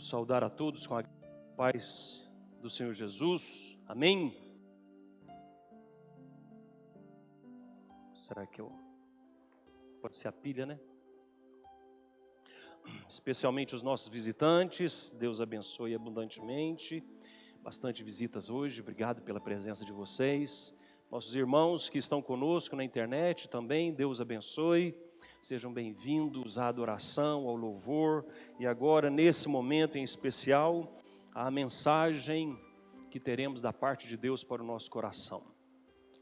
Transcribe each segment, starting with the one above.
Saudar a todos com a paz do Senhor Jesus. Amém? Será que pode ser a pilha, né? Especialmente os nossos visitantes, Deus abençoe abundantemente. Bastante visitas hoje, obrigado pela presença de vocês. Nossos irmãos que estão conosco na internet também, Deus abençoe. Sejam bem-vindos à adoração, ao louvor. E agora, nesse momento em especial, a mensagem que teremos da parte de Deus para o nosso coração.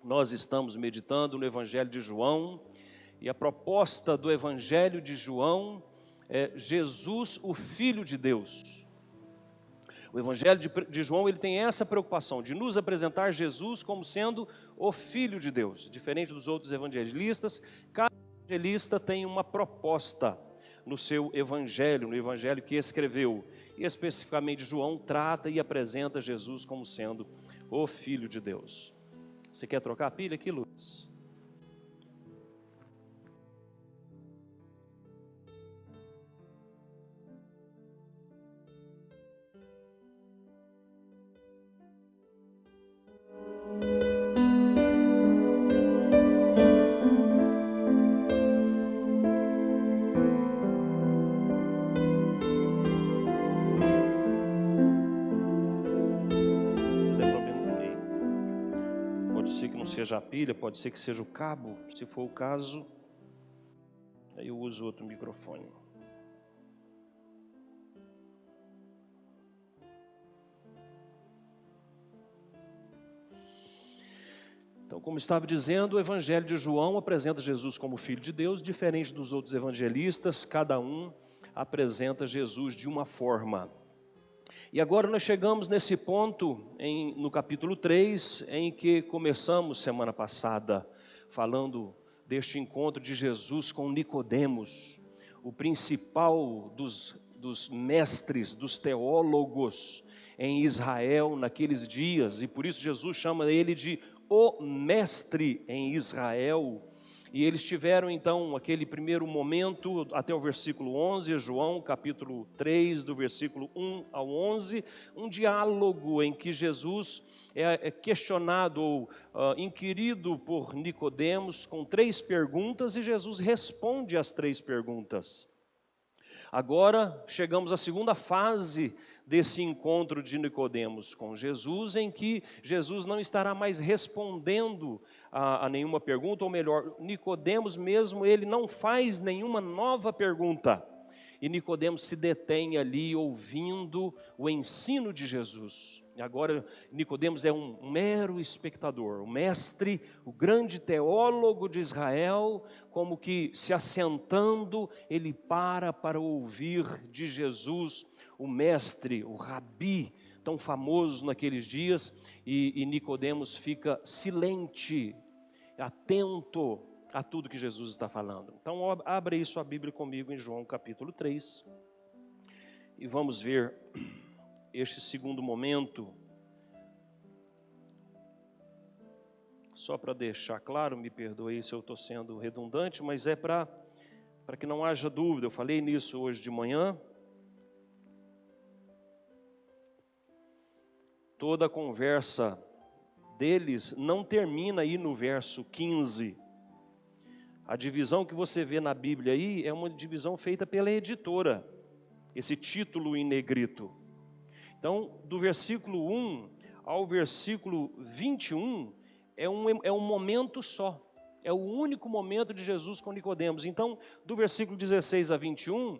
Nós estamos meditando no Evangelho de João, e a proposta do Evangelho de João é Jesus, o Filho de Deus. O Evangelho de João, ele tem essa preocupação de nos apresentar Jesus como sendo o Filho de Deus. Diferente dos outros evangelistas, cada evangelista tem uma proposta no seu evangelho, no evangelho que escreveu. E especificamente João trata e apresenta Jesus como sendo o Filho de Deus. Você quer trocar a pilha aqui, Luiz? Seja a pilha, pode ser que seja o cabo. Se for o caso, aí eu uso outro microfone. Então, como estava dizendo, o Evangelho de João apresenta Jesus como Filho de Deus, diferente dos outros evangelistas, cada um apresenta Jesus de uma forma. E agora nós chegamos nesse ponto, no capítulo 3, em que começamos semana passada, falando deste encontro de Jesus com Nicodemos, o principal dos mestres, dos teólogos em Israel naqueles dias, e por isso Jesus chama ele de o mestre em Israel. E eles tiveram então aquele primeiro momento até o versículo 11, João capítulo 3, do versículo 1 ao 11, um diálogo em que Jesus é questionado ou inquirido por Nicodemos com 3 perguntas e Jesus responde às 3 perguntas. Agora chegamos à segunda fase desse encontro de Nicodemos com Jesus, em que Jesus não estará mais respondendo a nenhuma pergunta, ou melhor, Nicodemos mesmo, ele não faz nenhuma nova pergunta. E Nicodemos se detém ali ouvindo o ensino de Jesus. E agora Nicodemos é um mero espectador, o mestre, o grande teólogo de Israel, como que se assentando, ele para ouvir de Jesus, o mestre, o rabi, tão famoso naqueles dias, e Nicodemos fica silente, atento a tudo que Jesus está falando. Então abra aí sua Bíblia comigo em João capítulo 3, e vamos ver este segundo momento. Só para deixar claro, me perdoe se eu estou sendo redundante, mas é para que não haja dúvida. Eu falei nisso hoje de manhã. Toda a conversa deles não termina aí no verso 15. A divisão que você vê na Bíblia aí é uma divisão feita pela editora, esse título em negrito. Então, do versículo 1 ao versículo 21 é um momento só. É o único momento de Jesus com Nicodemos. Então, do versículo 16 a 21,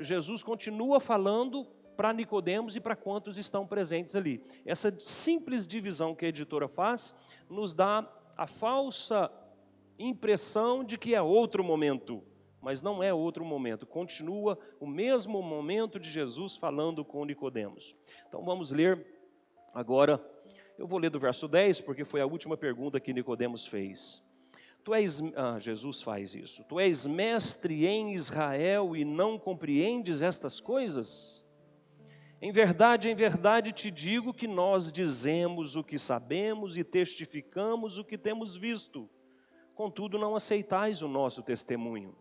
Jesus continua falando para Nicodemos e para quantos estão presentes ali. Essa simples divisão que a editora faz nos dá a falsa impressão de que é outro momento, mas não é outro momento. Continua o mesmo momento de Jesus falando com Nicodemos. Então vamos ler Agora, eu vou ler do verso 10, porque foi a última pergunta que Nicodemos fez. Jesus faz isso. Tu és mestre em Israel e não compreendes estas coisas? Em verdade te digo que nós dizemos o que sabemos e testificamos o que temos visto. Contudo, não aceitais o nosso testemunho.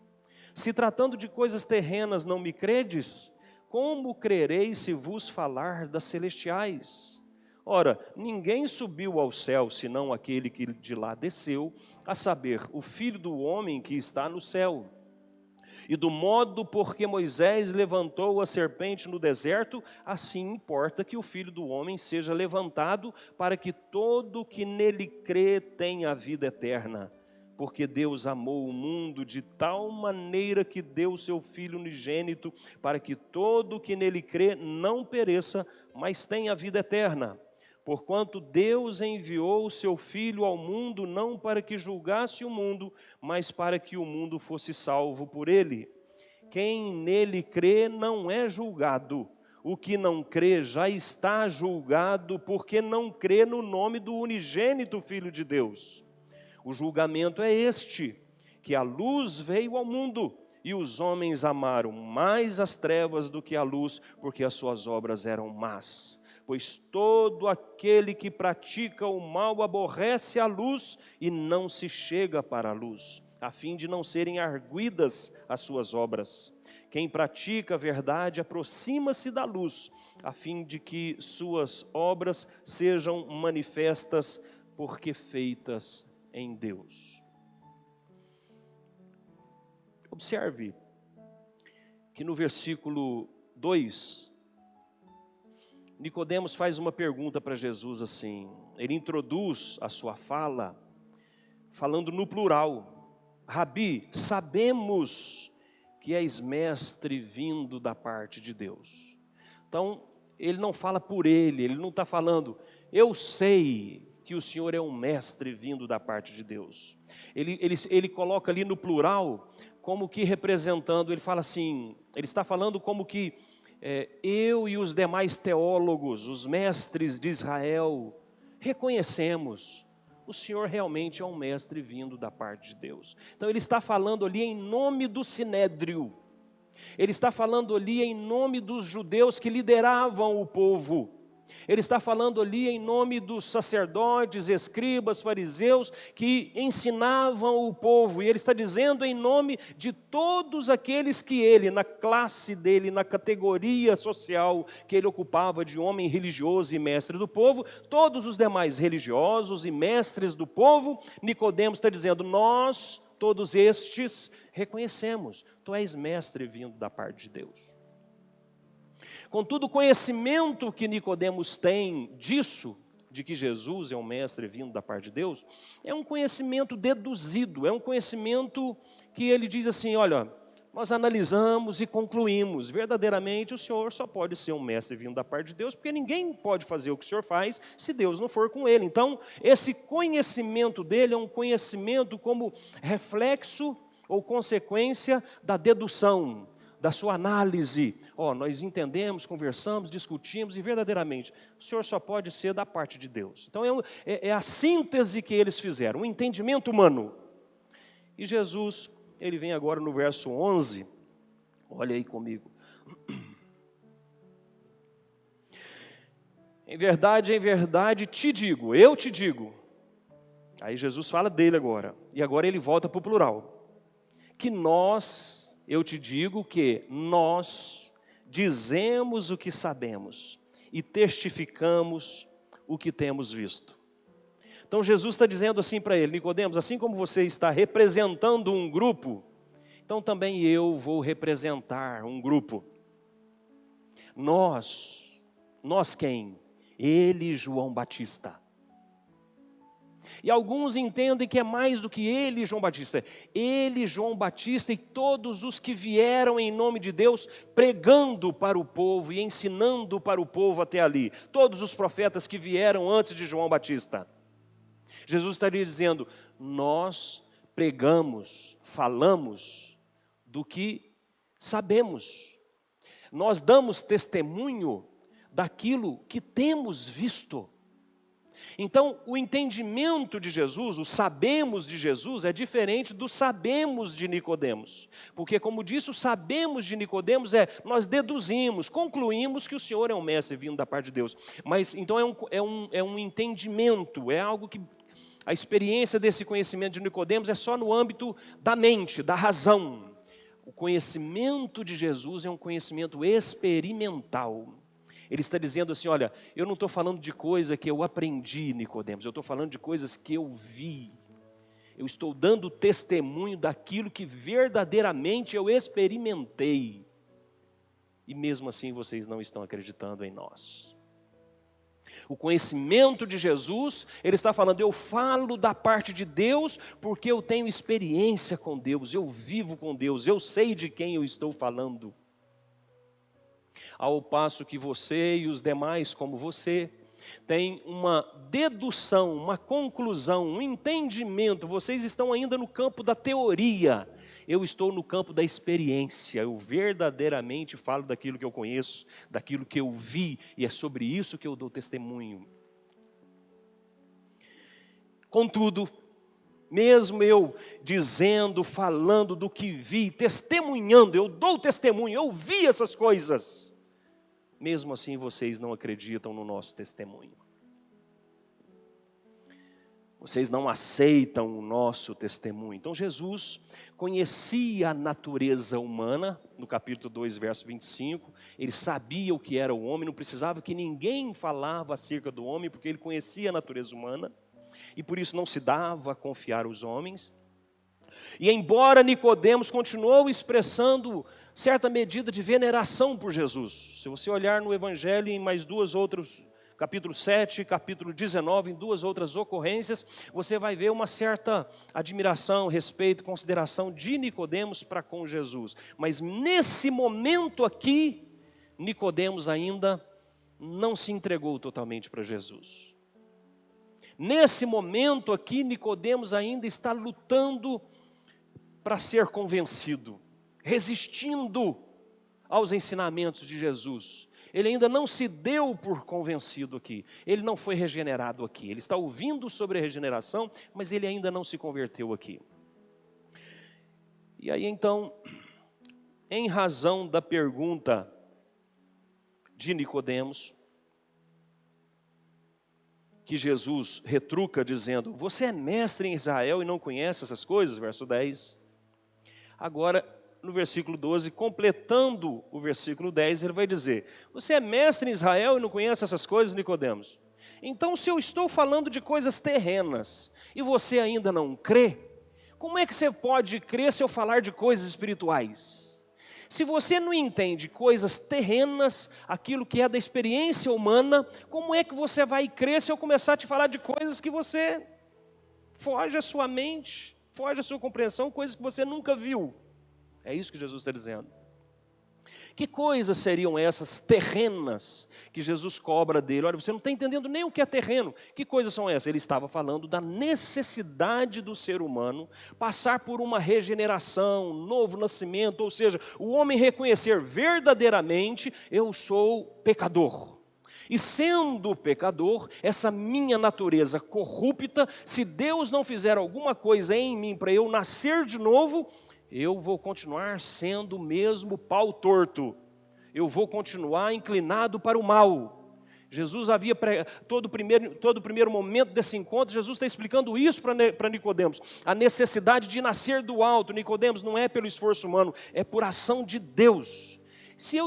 Se tratando de coisas terrenas não me credes, como crereis se vos falar das celestiais? Ora, ninguém subiu ao céu, senão aquele que de lá desceu, a saber, o Filho do homem que está no céu. E do modo por que Moisés levantou a serpente no deserto, assim importa que o Filho do homem seja levantado, para que todo que nele crê tenha a vida eterna. Porque Deus amou o mundo de tal maneira que deu o seu Filho unigênito, para que todo que nele crê não pereça, mas tenha a vida eterna. Porquanto Deus enviou o seu Filho ao mundo, não para que julgasse o mundo, mas para que o mundo fosse salvo por ele. Quem nele crê não é julgado. O que não crê já está julgado, porque não crê no nome do unigênito Filho de Deus. O julgamento é este, que a luz veio ao mundo, e os homens amaram mais as trevas do que a luz, porque as suas obras eram más. Pois todo aquele que pratica o mal aborrece a luz e não se chega para a luz, a fim de não serem arguidas as suas obras. Quem pratica a verdade aproxima-se da luz, a fim de que suas obras sejam manifestas, porque feitas em Deus. Observe que no versículo 2, Nicodemos faz uma pergunta para Jesus assim. Ele introduz a sua fala falando no plural. Rabi, sabemos que és mestre vindo da parte de Deus. Então, ele não fala por ele não está falando, eu sei que o Senhor é um mestre vindo da parte de Deus. Ele coloca ali no plural, como que representando, ele fala assim, ele está falando como que eu e os demais teólogos, os mestres de Israel, reconhecemos, o Senhor realmente é um mestre vindo da parte de Deus. Então ele está falando ali em nome do Sinédrio, ele está falando ali em nome dos judeus que lideravam o povo, ele está falando ali em nome dos sacerdotes, escribas, fariseus que ensinavam o povo, e ele está dizendo em nome de todos aqueles que ele, na classe dele, na categoria social que ele ocupava de homem religioso e mestre do povo, todos os demais religiosos e mestres do povo, Nicodemos está dizendo, nós, todos estes, reconhecemos, tu és mestre vindo da parte de Deus. Contudo, o conhecimento que Nicodemos tem disso, de que Jesus é um mestre vindo da parte de Deus, é um conhecimento deduzido, é um conhecimento que ele diz assim, olha, nós analisamos e concluímos, verdadeiramente o Senhor só pode ser um mestre vindo da parte de Deus, porque ninguém pode fazer o que o Senhor faz se Deus não for com ele. Então, esse conhecimento dele é um conhecimento como reflexo ou consequência da dedução, da sua análise. Nós entendemos, conversamos, discutimos e verdadeiramente o Senhor só pode ser da parte de Deus. Então é a síntese que eles fizeram, um entendimento humano. E Jesus, ele vem agora no verso 11, olha aí comigo. Em verdade te digo, eu te digo. Aí Jesus fala dele agora, e agora ele volta para o plural. Que eu te digo que nós dizemos o que sabemos e testificamos o que temos visto. Então Jesus está dizendo assim para ele, Nicodemos, assim como você está representando um grupo, então também eu vou representar um grupo. Nós quem? Ele e João Batista. E alguns entendem que é mais do que ele e João Batista. Ele, João Batista e todos os que vieram em nome de Deus pregando para o povo e ensinando para o povo até ali. Todos os profetas que vieram antes de João Batista. Jesus estaria dizendo, nós pregamos, falamos do que sabemos. Nós damos testemunho daquilo que temos visto. Então, o entendimento de Jesus, o sabemos de Jesus, é diferente do sabemos de Nicodemos. Porque, como disse, o sabemos de Nicodemos nós deduzimos, concluímos que o Senhor é um mestre vindo da parte de Deus. Mas, então, é um entendimento, é algo que a experiência desse conhecimento de Nicodemos é só no âmbito da mente, da razão. O conhecimento de Jesus é um conhecimento experimental. Ele está dizendo assim, olha, eu não estou falando de coisa que eu aprendi, Nicodemos, eu estou falando de coisas que eu vi. Eu estou dando testemunho daquilo que verdadeiramente eu experimentei. E mesmo assim vocês não estão acreditando em nós. O conhecimento de Jesus, ele está falando, eu falo da parte de Deus porque eu tenho experiência com Deus, eu vivo com Deus, eu sei de quem eu estou falando. Ao passo que você e os demais como você têm uma dedução, uma conclusão, um entendimento, vocês estão ainda no campo da teoria, eu estou no campo da experiência, eu verdadeiramente falo daquilo que eu conheço, daquilo que eu vi, e é sobre isso que eu dou testemunho. Contudo, mesmo eu dizendo, falando do que vi, testemunhando, eu dou testemunho, eu vi essas coisas, mesmo assim vocês não acreditam no nosso testemunho. Vocês não aceitam o nosso testemunho. Então Jesus conhecia a natureza humana, no capítulo 2, verso 25. Ele sabia o que era o homem, não precisava que ninguém falava acerca do homem, porque ele conhecia a natureza humana. E por isso não se dava a confiar aos homens. E embora Nicodemos continuou expressando certa medida de veneração por Jesus. Se você olhar no Evangelho em mais duas outras, capítulo 7, capítulo 19, em duas outras ocorrências, você vai ver uma certa admiração, respeito, consideração de Nicodemos para com Jesus. Mas nesse momento aqui, Nicodemos ainda não se entregou totalmente para Jesus. Nesse momento aqui, Nicodemos ainda está lutando para ser convencido, resistindo aos ensinamentos de Jesus. Ele ainda não se deu por convencido aqui, ele não foi regenerado aqui, ele está ouvindo sobre a regeneração, mas ele ainda não se converteu aqui. E aí então, em razão da pergunta de Nicodemos, que Jesus retruca dizendo, você é mestre em Israel e não conhece essas coisas? Verso 10. Agora, no versículo 12, completando o versículo 10, ele vai dizer, você é mestre em Israel e não conhece essas coisas, Nicodemos? Então, se eu estou falando de coisas terrenas e você ainda não crê, como é que você pode crer se eu falar de coisas espirituais? Se você não entende coisas terrenas, aquilo que é da experiência humana, como é que você vai crer se eu começar a te falar de coisas que você foge à sua mente, foge à sua compreensão, coisas que você nunca viu? É isso que Jesus está dizendo. Que coisas seriam essas terrenas que Jesus cobra dele? Olha, você não está entendendo nem o que é terreno. Que coisas são essas? Ele estava falando da necessidade do ser humano passar por uma regeneração, um novo nascimento, ou seja, o homem reconhecer verdadeiramente, eu sou pecador. E sendo pecador, essa minha natureza corrupta, se Deus não fizer alguma coisa em mim para eu nascer de novo, eu vou continuar sendo o mesmo pau torto. Eu vou continuar inclinado para o mal. Jesus havia, todo o primeiro momento desse encontro, Jesus está explicando isso para Nicodemos. A necessidade de nascer do alto. Nicodemos, não é pelo esforço humano, é por ação de Deus. Se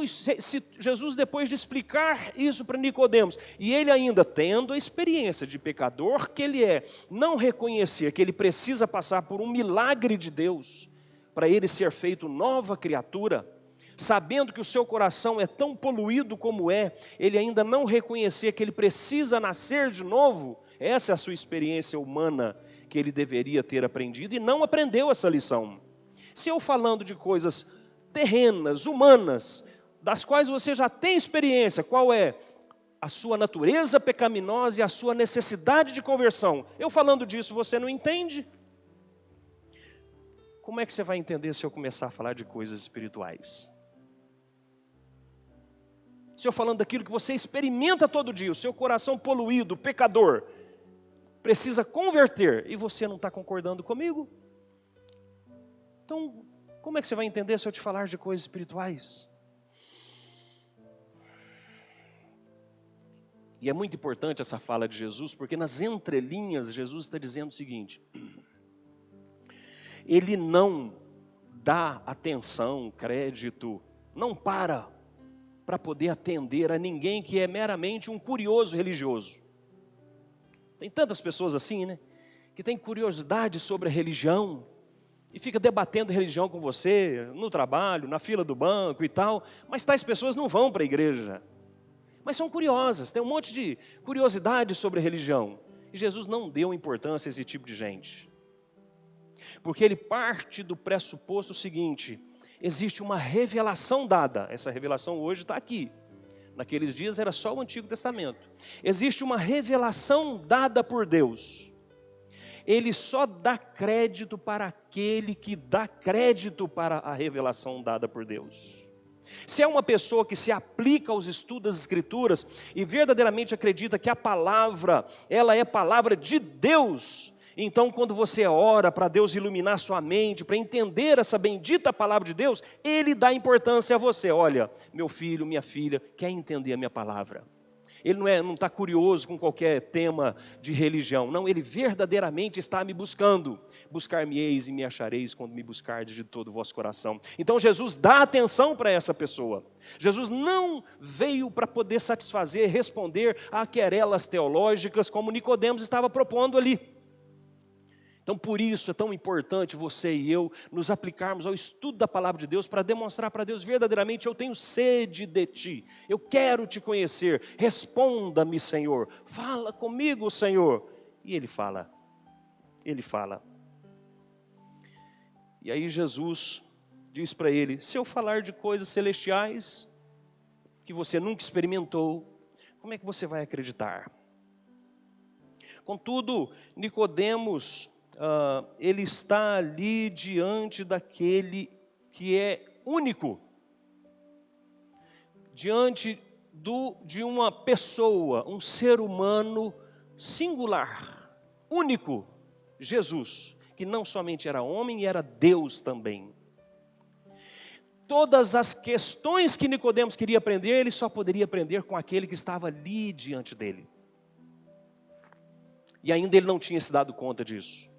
Jesus, depois de explicar isso para Nicodemos, e ele ainda tendo a experiência de pecador que ele é, não reconhecer que ele precisa passar por um milagre de Deus, para ele ser feito nova criatura, sabendo que o seu coração é tão poluído como ele ainda não reconhecer que ele precisa nascer de novo, essa é a sua experiência humana que ele deveria ter aprendido e não aprendeu essa lição. Se eu falando de coisas terrenas, humanas, das quais você já tem experiência, qual é? A sua natureza pecaminosa e a sua necessidade de conversão. Eu falando disso, você não entende? Como é que você vai entender se eu começar a falar de coisas espirituais? O Senhor falando daquilo que você experimenta todo dia, o seu coração poluído, pecador, precisa converter, e você não está concordando comigo? Então, como é que você vai entender se eu te falar de coisas espirituais? E é muito importante essa fala de Jesus, porque nas entrelinhas Jesus está dizendo o seguinte: Ele não dá atenção, crédito, não para poder atender a ninguém que é meramente um curioso religioso. Tem tantas pessoas assim, né? Que tem curiosidade sobre a religião e fica debatendo religião com você no trabalho, na fila do banco e tal, mas tais pessoas não vão para a igreja. Mas são curiosas, tem um monte de curiosidade sobre a religião. E Jesus não deu importância a esse tipo de gente. Porque ele parte do pressuposto seguinte: existe uma revelação dada. Essa revelação hoje está aqui. Naqueles dias era só o Antigo Testamento. Existe uma revelação dada por Deus. Ele só dá crédito para aquele que dá crédito para a revelação dada por Deus. Se é uma pessoa que se aplica aos estudos das Escrituras e verdadeiramente acredita que a palavra, ela é palavra de Deus, então quando você ora para Deus iluminar sua mente, para entender essa bendita palavra de Deus, Ele dá importância a você. Olha, meu filho, minha filha, quer entender a minha palavra? Ele não está curioso com qualquer tema de religião. Não, ele verdadeiramente está me buscando. Buscar-me-eis e me achareis quando me buscardes de todo o vosso coração. Então Jesus dá atenção para essa pessoa. Jesus não veio para poder satisfazer, responder a querelas teológicas como Nicodemos estava propondo ali. Então por isso é tão importante você e eu nos aplicarmos ao estudo da palavra de Deus para demonstrar para Deus verdadeiramente: eu tenho sede de ti, eu quero te conhecer, responda-me, Senhor, fala comigo, Senhor. E ele fala. E aí Jesus diz para ele: se eu falar de coisas celestiais que você nunca experimentou, como é que você vai acreditar? Contudo, Nicodemos, ele está ali diante daquele que é único, diante de uma pessoa, um ser humano singular, único, Jesus, que não somente era homem, era Deus também. Todas as questões que Nicodemos queria aprender, ele só poderia aprender com aquele que estava ali diante dele. E ainda ele não tinha se dado conta disso.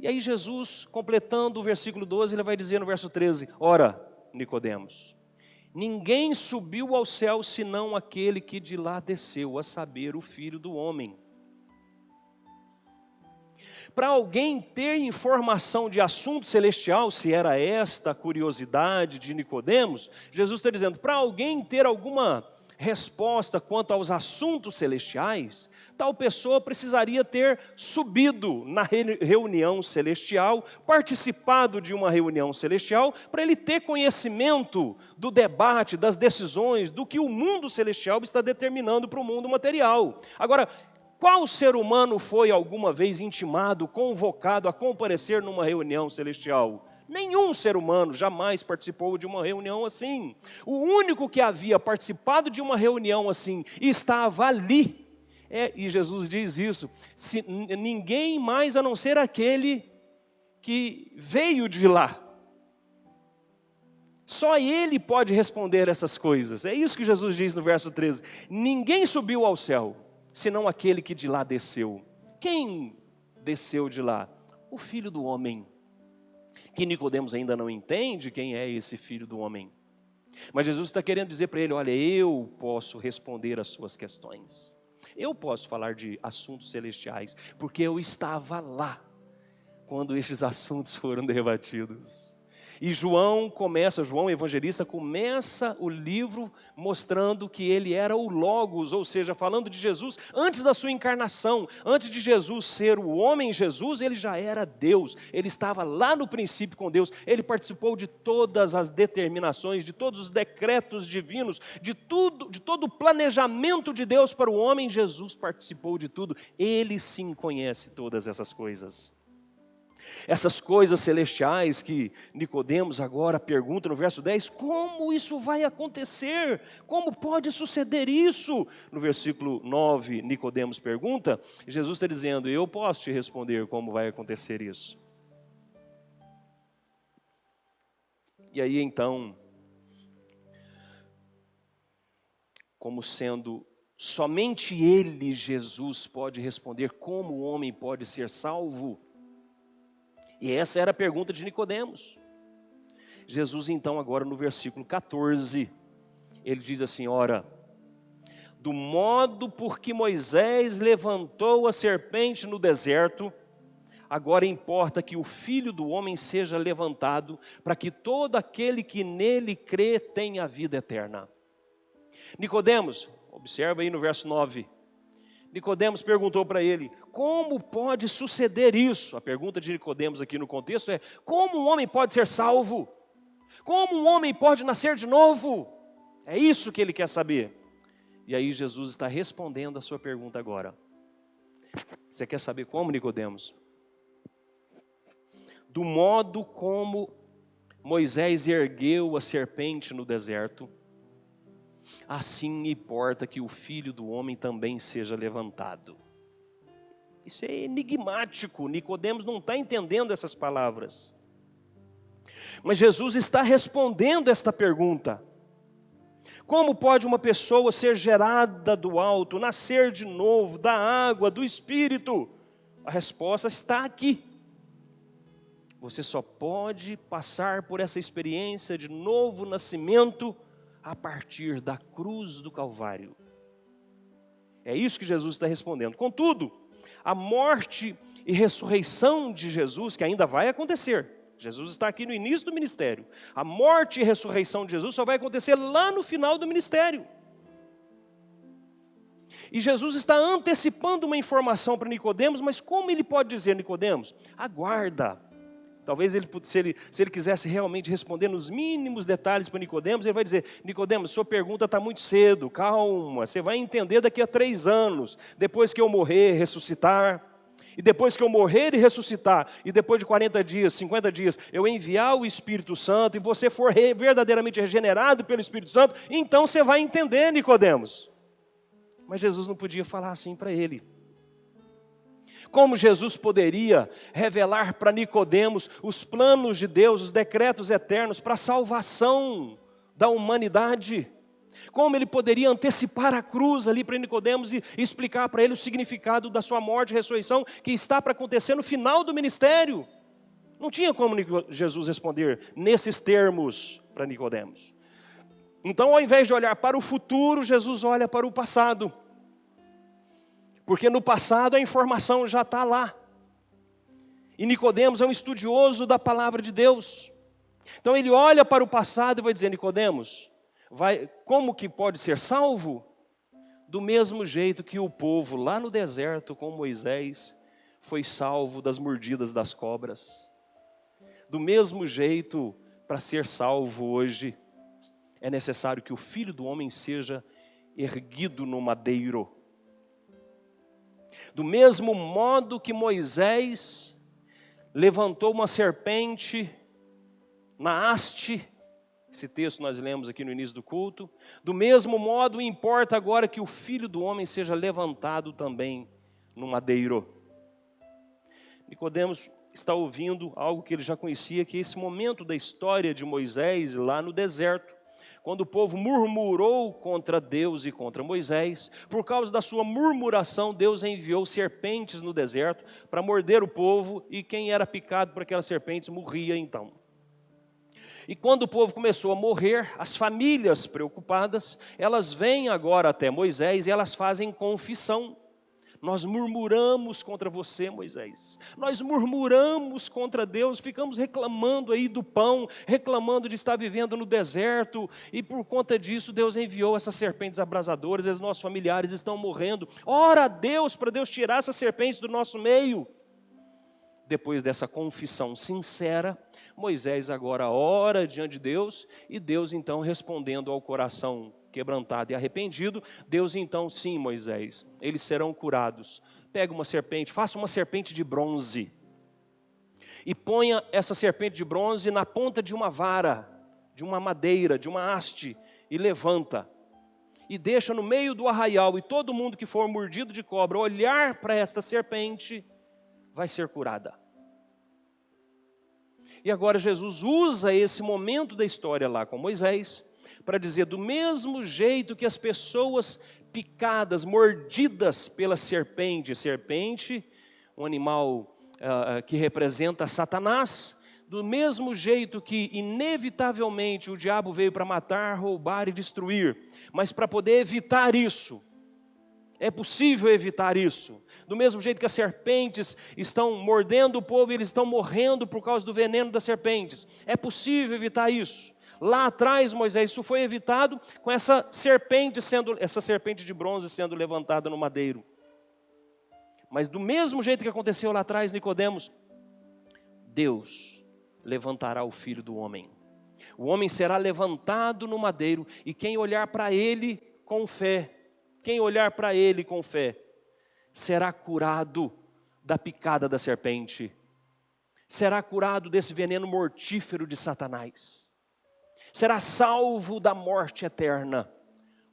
E aí Jesus, completando o versículo 12, ele vai dizer no verso 13: ora, Nicodemos, ninguém subiu ao céu senão aquele que de lá desceu, a saber, o Filho do Homem. Para alguém ter informação de assunto celestial, se era esta a curiosidade de Nicodemos, Jesus está dizendo: para alguém ter alguma resposta quanto aos assuntos celestiais, tal pessoa precisaria ter subido na reunião celestial, participado de uma reunião celestial, para ele ter conhecimento do debate, das decisões, do que o mundo celestial está determinando para o mundo material. Agora, qual ser humano foi alguma vez intimado, convocado a comparecer numa reunião celestial? Nenhum ser humano jamais participou de uma reunião assim. O único que havia participado de uma reunião assim e estava ali, e Jesus diz isso, ninguém mais a não ser aquele que veio de lá. Só ele pode responder essas coisas. É isso que Jesus diz no verso 13. Ninguém subiu ao céu, senão aquele que de lá desceu. Quem desceu de lá? O Filho do Homem. Que Nicodemos ainda não entende quem é esse Filho do Homem. Mas Jesus está querendo dizer para ele: olha, eu posso responder as suas questões. Eu posso falar de assuntos celestiais, porque eu estava lá quando esses assuntos foram debatidos. E João evangelista, começa o livro mostrando que ele era o Logos, ou seja, falando de Jesus antes da sua encarnação. Antes de Jesus ser o homem Jesus, ele já era Deus. Ele estava lá no princípio com Deus. Ele participou de todas as determinações, de todos os decretos divinos, de todo o planejamento de Deus para o homem. Jesus participou de tudo. Ele sim conhece todas essas coisas. Essas coisas celestiais que Nicodemos agora pergunta no verso 10, como isso vai acontecer? Como pode suceder isso? No versículo 9, Nicodemos pergunta, e Jesus está dizendo, eu posso te responder como vai acontecer isso. E aí então, como sendo somente Ele, Jesus, pode responder como o homem pode ser salvo. E essa era a pergunta de Nicodemos. Jesus então agora no versículo 14, ele diz assim, ora, do modo por que Moisés levantou a serpente no deserto, agora importa que o Filho do Homem seja levantado, para que todo aquele que nele crê tenha a vida eterna. Nicodemos, observa aí no verso 9, Nicodemos perguntou para ele, como pode suceder isso? A pergunta de Nicodemos aqui no contexto é, como um homem pode ser salvo? Como um homem pode nascer de novo? É isso que ele quer saber. E aí Jesus está respondendo a sua pergunta agora. Você quer saber como, Nicodemos? Do modo como Moisés ergueu a serpente no deserto, assim importa que o Filho do Homem também seja levantado. Isso é enigmático, Nicodemos não está entendendo essas palavras. Mas Jesus está respondendo esta pergunta. Como pode uma pessoa ser gerada do alto, nascer de novo, da água, do Espírito? A resposta está aqui. Você só pode passar por essa experiência de novo nascimento a partir da cruz do Calvário. É isso que Jesus está respondendo. Contudo, a morte e ressurreição de Jesus, que ainda vai acontecer. Jesus está aqui no início do ministério. A morte e ressurreição de Jesus só vai acontecer lá no final do ministério. E Jesus está antecipando uma informação para Nicodemos, mas como ele pode dizer, Nicodemos? Aguarda. Talvez se ele quisesse realmente responder nos mínimos detalhes para Nicodemos, ele vai dizer, Nicodemos, sua pergunta está muito cedo, calma, você vai entender daqui a 3 anos, depois que eu morrer, ressuscitar, e depois que eu morrer e ressuscitar, e depois de 40 dias, 50 dias, eu enviar o Espírito Santo, e você for verdadeiramente regenerado pelo Espírito Santo, então você vai entender, Nicodemos. Mas Jesus não podia falar assim para ele. Como Jesus poderia revelar para Nicodemos os planos de Deus, os decretos eternos para a salvação da humanidade? Como ele poderia antecipar a cruz ali para Nicodemos e explicar para ele o significado da sua morte e ressurreição que está para acontecer no final do ministério? Não tinha como Jesus responder nesses termos para Nicodemos. Então, ao invés de olhar para o futuro, Jesus olha para o passado. Porque no passado a informação já está lá. E Nicodemos é um estudioso da palavra de Deus. Então ele olha para o passado e vai dizer, Nicodemos, como que pode ser salvo? Do mesmo jeito que o povo lá no deserto com Moisés foi salvo das mordidas das cobras. Do mesmo jeito, para ser salvo hoje, é necessário que o Filho do Homem seja erguido no madeiro. Do mesmo modo que Moisés levantou uma serpente na haste, esse texto nós lemos aqui no início do culto, do mesmo modo importa agora que o Filho do Homem seja levantado também no madeiro. Nicodemos está ouvindo algo que ele já conhecia, que é esse momento da história de Moisés lá no deserto, quando o povo murmurou contra Deus e contra Moisés. Por causa da sua murmuração, Deus enviou serpentes no deserto para morder o povo, e quem era picado por aquelas serpentes morria então. E quando o povo começou a morrer, as famílias preocupadas, elas vêm agora até Moisés e elas fazem confissão. Nós murmuramos contra você, Moisés. Nós murmuramos contra Deus, ficamos reclamando aí do pão, reclamando de estar vivendo no deserto, e por conta disso Deus enviou essas serpentes abrasadoras, e os nossos familiares estão morrendo. Ora a Deus para Deus tirar essas serpentes do nosso meio. Depois dessa confissão sincera, Moisés agora ora diante de Deus, e Deus então respondendo ao coração quebrantado e arrependido, Deus então, sim, Moisés, eles serão curados. Pega uma serpente, faça uma serpente de bronze. e ponha essa serpente de bronze na ponta de uma vara, de uma madeira, de uma haste, e levanta. E deixa no meio do arraial, e todo mundo que for mordido de cobra olhar para esta serpente, vai ser curada. E agora Jesus usa esse momento da história lá com Moisés, para dizer, do mesmo jeito que as pessoas picadas, mordidas pela serpente, um animal que representa Satanás, do mesmo jeito que inevitavelmente o diabo veio para matar, roubar e destruir, mas para poder evitar isso, é possível evitar isso. Do mesmo jeito que as serpentes estão mordendo o povo e eles estão morrendo por causa do veneno das serpentes, é possível evitar isso. Lá atrás, Moisés, isso foi evitado com essa serpente de bronze sendo levantada no madeiro. Mas do mesmo jeito que aconteceu lá atrás, Nicodemos, Deus levantará o Filho do Homem. O homem será levantado no madeiro, e quem olhar para ele com fé, será curado da picada da serpente, será curado desse veneno mortífero de Satanás, será salvo da morte eterna,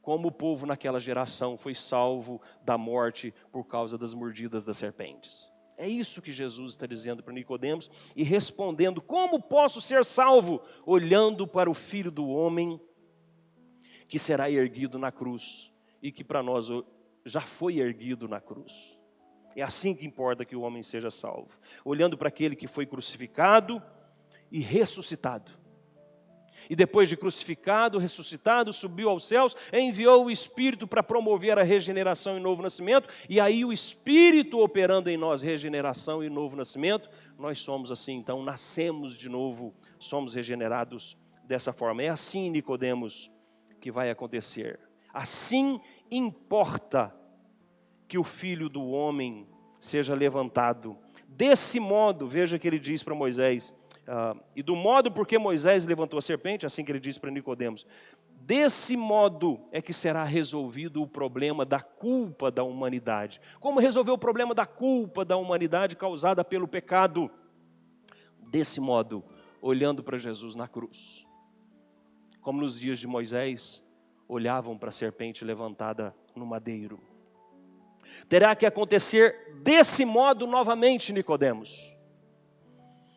como o povo naquela geração foi salvo da morte por causa das mordidas das serpentes. É isso que Jesus está dizendo para Nicodemos e respondendo, como posso ser salvo? Olhando para o Filho do Homem que será erguido na cruz e que para nós já foi erguido na cruz. É assim que importa que o homem seja salvo. Olhando para aquele que foi crucificado e ressuscitado. E depois de crucificado, ressuscitado, subiu aos céus, enviou o Espírito para promover a regeneração e novo nascimento, e aí o Espírito operando em nós regeneração e novo nascimento, nós somos assim, então nascemos de novo, somos regenerados dessa forma. É assim, Nicodemos, que vai acontecer. Assim importa que o Filho do Homem seja levantado. Desse modo, veja que ele diz para Moisés, e do modo porque Moisés levantou a serpente, assim que ele diz para Nicodemos, desse modo é que será resolvido o problema da culpa da humanidade. Como resolver o problema da culpa da humanidade causada pelo pecado? Desse modo, olhando para Jesus na cruz. Como nos dias de Moisés, olhavam para a serpente levantada no madeiro. Terá que acontecer desse modo novamente, Nicodemos.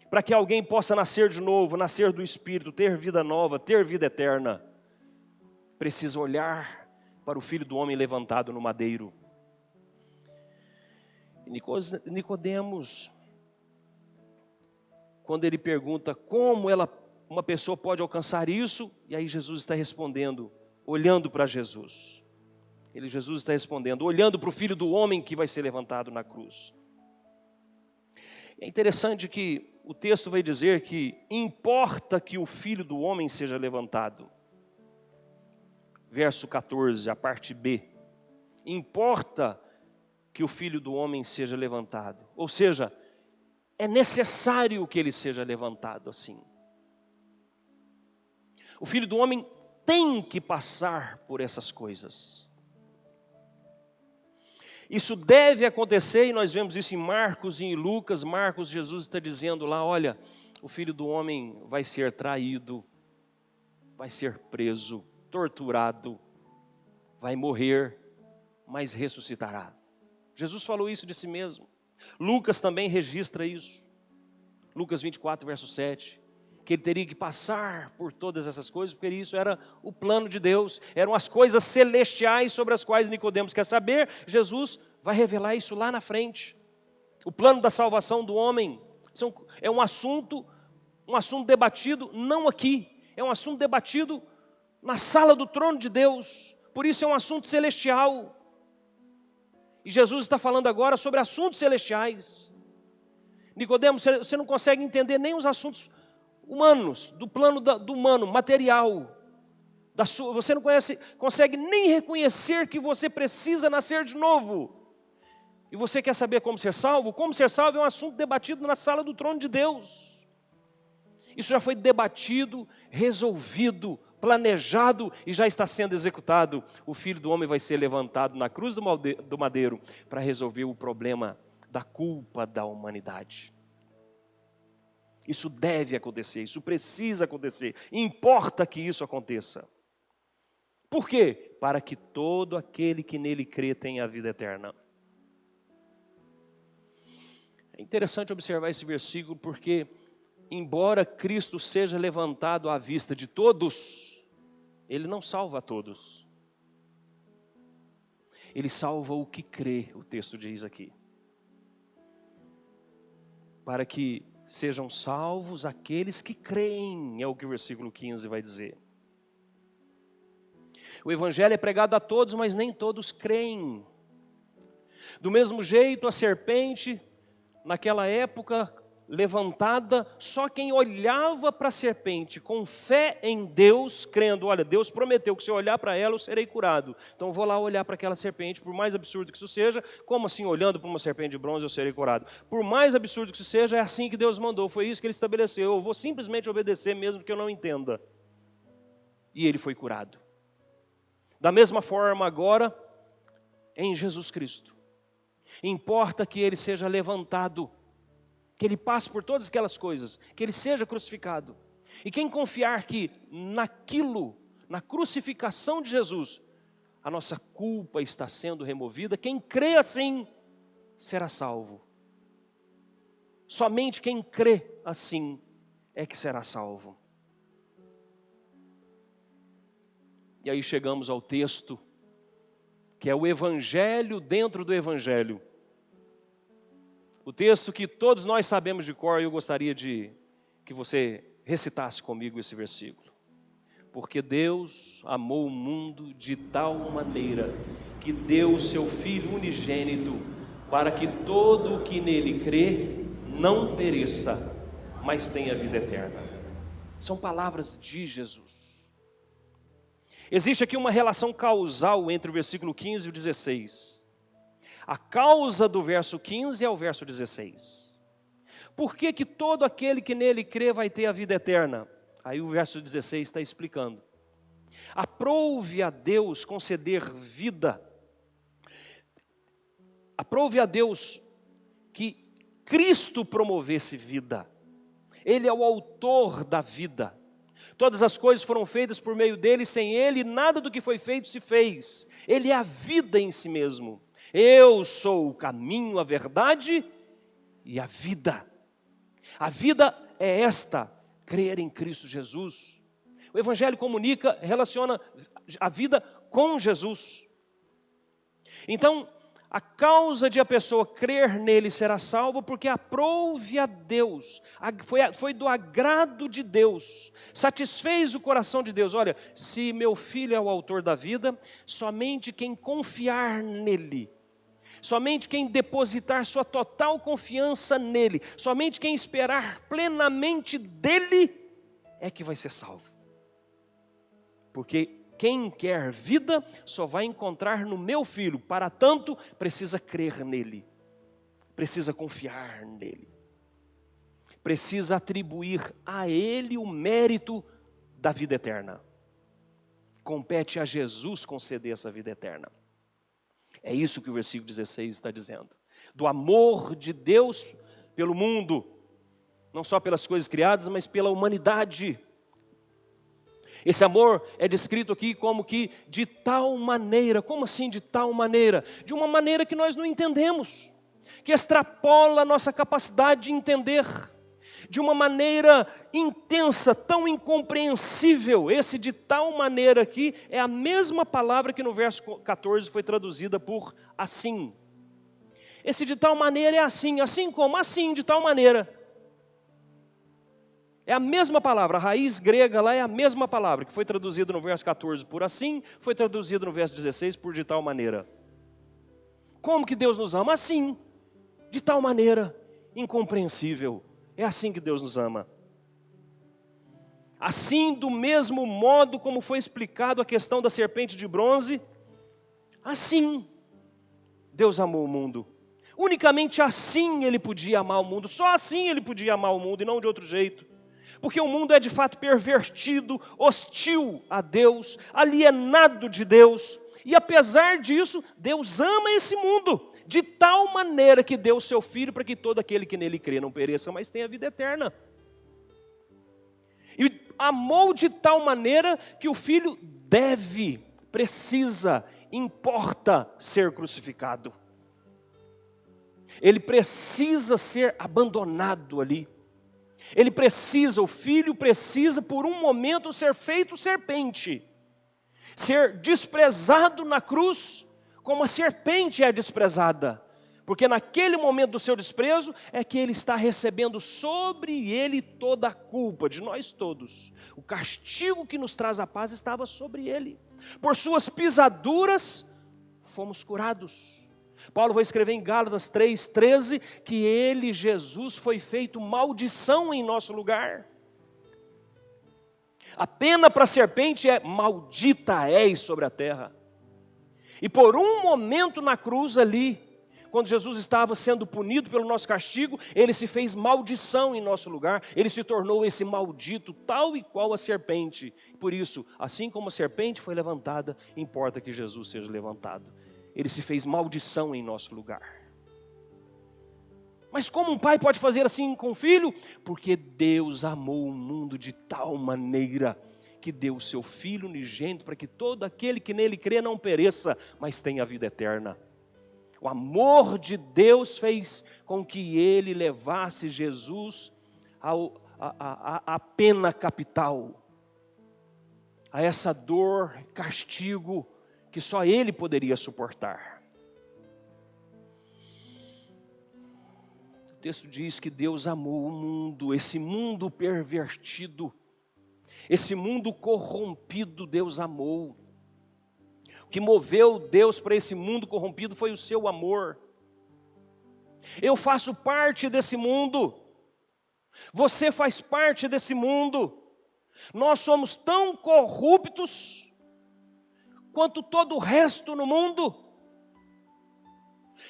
Para que alguém possa nascer de novo, nascer do Espírito, ter vida nova, ter vida eterna, precisa olhar para o Filho do Homem levantado no madeiro. Nicodemos, quando ele pergunta como uma pessoa pode alcançar isso, e aí Jesus está respondendo, olhando para Jesus. Jesus está respondendo, olhando para o Filho do Homem que vai ser levantado na cruz. É interessante que o texto vai dizer que importa que o Filho do Homem seja levantado. Verso 14, a parte B. Importa que o Filho do Homem seja levantado. Ou seja, é necessário que ele seja levantado assim. O Filho do Homem tem que passar por essas coisas. Isso deve acontecer, e nós vemos isso em Marcos e em Lucas. Marcos, Jesus está dizendo lá, olha, o Filho do Homem vai ser traído, vai ser preso, torturado, vai morrer, mas ressuscitará. Jesus falou isso de si mesmo. Lucas também registra isso. Lucas 24, verso 7. Que ele teria que passar por todas essas coisas, porque isso era o plano de Deus, eram as coisas celestiais sobre as quais Nicodemos quer saber. Jesus vai revelar isso lá na frente. O plano da salvação do homem é um assunto debatido não aqui, é um assunto debatido na sala do trono de Deus, por isso é um assunto celestial. E Jesus está falando agora sobre assuntos celestiais. Nicodemos, você não consegue entender nem os assuntos humanos, do plano do humano, material. Você não consegue nem reconhecer que você precisa nascer de novo. E você quer saber como ser salvo? Como ser salvo é um assunto debatido na sala do trono de Deus. Isso já foi debatido, resolvido, planejado e já está sendo executado. O Filho do Homem vai ser levantado na cruz do madeiro para resolver o problema da culpa da humanidade. Isso deve acontecer, isso precisa acontecer. Importa que isso aconteça. Por quê? Para que todo aquele que nele crê tenha a vida eterna. É interessante observar esse versículo porque, embora Cristo seja levantado à vista de todos, Ele não salva a todos. Ele salva o que crê, o texto diz aqui. Para que sejam salvos aqueles que creem, é o que o versículo 15 vai dizer. O evangelho é pregado a todos, mas nem todos creem. Do mesmo jeito, a serpente, naquela época levantada, só quem olhava para a serpente com fé em Deus, crendo, olha, Deus prometeu que se eu olhar para ela eu serei curado. Então eu vou lá olhar para aquela serpente, por mais absurdo que isso seja, como assim olhando para uma serpente de bronze eu serei curado? Por mais absurdo que isso seja, é assim que Deus mandou, foi isso que Ele estabeleceu, eu vou simplesmente obedecer mesmo que eu não entenda. E ele foi curado. Da mesma forma agora, em Jesus Cristo. Importa que Ele seja levantado, que Ele passe por todas aquelas coisas, que Ele seja crucificado. E quem confiar que naquilo, na crucificação de Jesus, a nossa culpa está sendo removida, quem crê assim, será salvo. Somente quem crê assim é que será salvo. E aí chegamos ao texto, que é o Evangelho dentro do Evangelho. O texto que todos nós sabemos de cor, e eu gostaria de que você recitasse comigo esse versículo. Porque Deus amou o mundo de tal maneira que deu o seu Filho unigênito, para que todo o que nele crê não pereça, mas tenha vida eterna. São palavras de Jesus. Existe aqui uma relação causal entre o versículo 15 e o 16. A causa do verso 15 é o verso 16. Por que que todo aquele que nele crê vai ter a vida eterna? Aí o verso 16 está explicando. Aprouve a Deus conceder vida. Aprouve a Deus que Cristo promovesse vida. Ele é o autor da vida. Todas as coisas foram feitas por meio dele, sem ele nada do que foi feito se fez. Ele é a vida em si mesmo. Eu sou o caminho, a verdade e a vida. A vida é esta, crer em Cristo Jesus. O Evangelho comunica, relaciona a vida com Jesus. Então, a causa de a pessoa crer nele será salva porque aprouve a Deus, foi do agrado de Deus, satisfez o coração de Deus. Olha, se meu filho é o autor da vida, somente quem confiar nele, somente quem depositar sua total confiança nele, somente quem esperar plenamente dele, é que vai ser salvo. Porque quem quer vida só vai encontrar no meu Filho, para tanto precisa crer nele, precisa confiar nele, precisa atribuir a ele o mérito da vida eterna. Compete a Jesus conceder essa vida eterna. É isso que o versículo 16 está dizendo. Do amor de Deus pelo mundo, não só pelas coisas criadas, mas pela humanidade. Esse amor é descrito aqui como que de tal maneira. Como assim de tal maneira? De uma maneira que nós não entendemos, que extrapola a nossa capacidade de entender, de uma maneira intensa, tão incompreensível. Esse de tal maneira aqui é a mesma palavra que no verso 14 foi traduzida por assim. Esse de tal maneira é assim, assim como? Assim, de tal maneira. É a mesma palavra, a raiz grega lá é a mesma palavra, que foi traduzida no verso 14 por assim, foi traduzida no verso 16 por de tal maneira. Como que Deus nos ama? Assim, de tal maneira, incompreensível. É assim que Deus nos ama. Assim, do mesmo modo como foi explicado a questão da serpente de bronze, assim Deus amou o mundo. Unicamente assim Ele podia amar o mundo, só assim Ele podia amar o mundo e não de outro jeito. Porque o mundo é de fato pervertido, hostil a Deus, alienado de Deus. E apesar disso, Deus ama esse mundo, de tal maneira que deu o seu Filho para que todo aquele que nele crê não pereça, mas tenha vida eterna. E amou de tal maneira que o Filho precisa, importa ser crucificado. Ele precisa ser abandonado ali. O Filho precisa por um momento ser feito serpente. Ser desprezado na cruz como a serpente é desprezada. Porque naquele momento do seu desprezo é que ele está recebendo sobre ele toda a culpa de nós todos. O castigo que nos traz a paz estava sobre ele. Por suas pisaduras fomos curados. Paulo vai escrever em Gálatas 3:13 que ele, Jesus, foi feito maldição em nosso lugar. A pena para a serpente é: maldita és sobre a terra. E por um momento na cruz ali, quando Jesus estava sendo punido pelo nosso castigo, ele se fez maldição em nosso lugar, ele se tornou esse maldito, tal e qual a serpente. Por isso, assim como a serpente foi levantada, importa que Jesus seja levantado. Ele se fez maldição em nosso lugar. Mas como um pai pode fazer assim com o filho? Porque Deus amou o mundo de tal maneira que deu o seu Filho unigênito para que todo aquele que nele crê não pereça, mas tenha a vida eterna. O amor de Deus fez com que ele levasse Jesus à pena capital, a essa dor, castigo que só ele poderia suportar. O texto diz que Deus amou o mundo, esse mundo pervertido, esse mundo corrompido, Deus amou. O que moveu Deus para esse mundo corrompido foi o seu amor. Eu faço parte desse mundo, você faz parte desse mundo. Nós somos tão corruptos quanto todo o resto no mundo.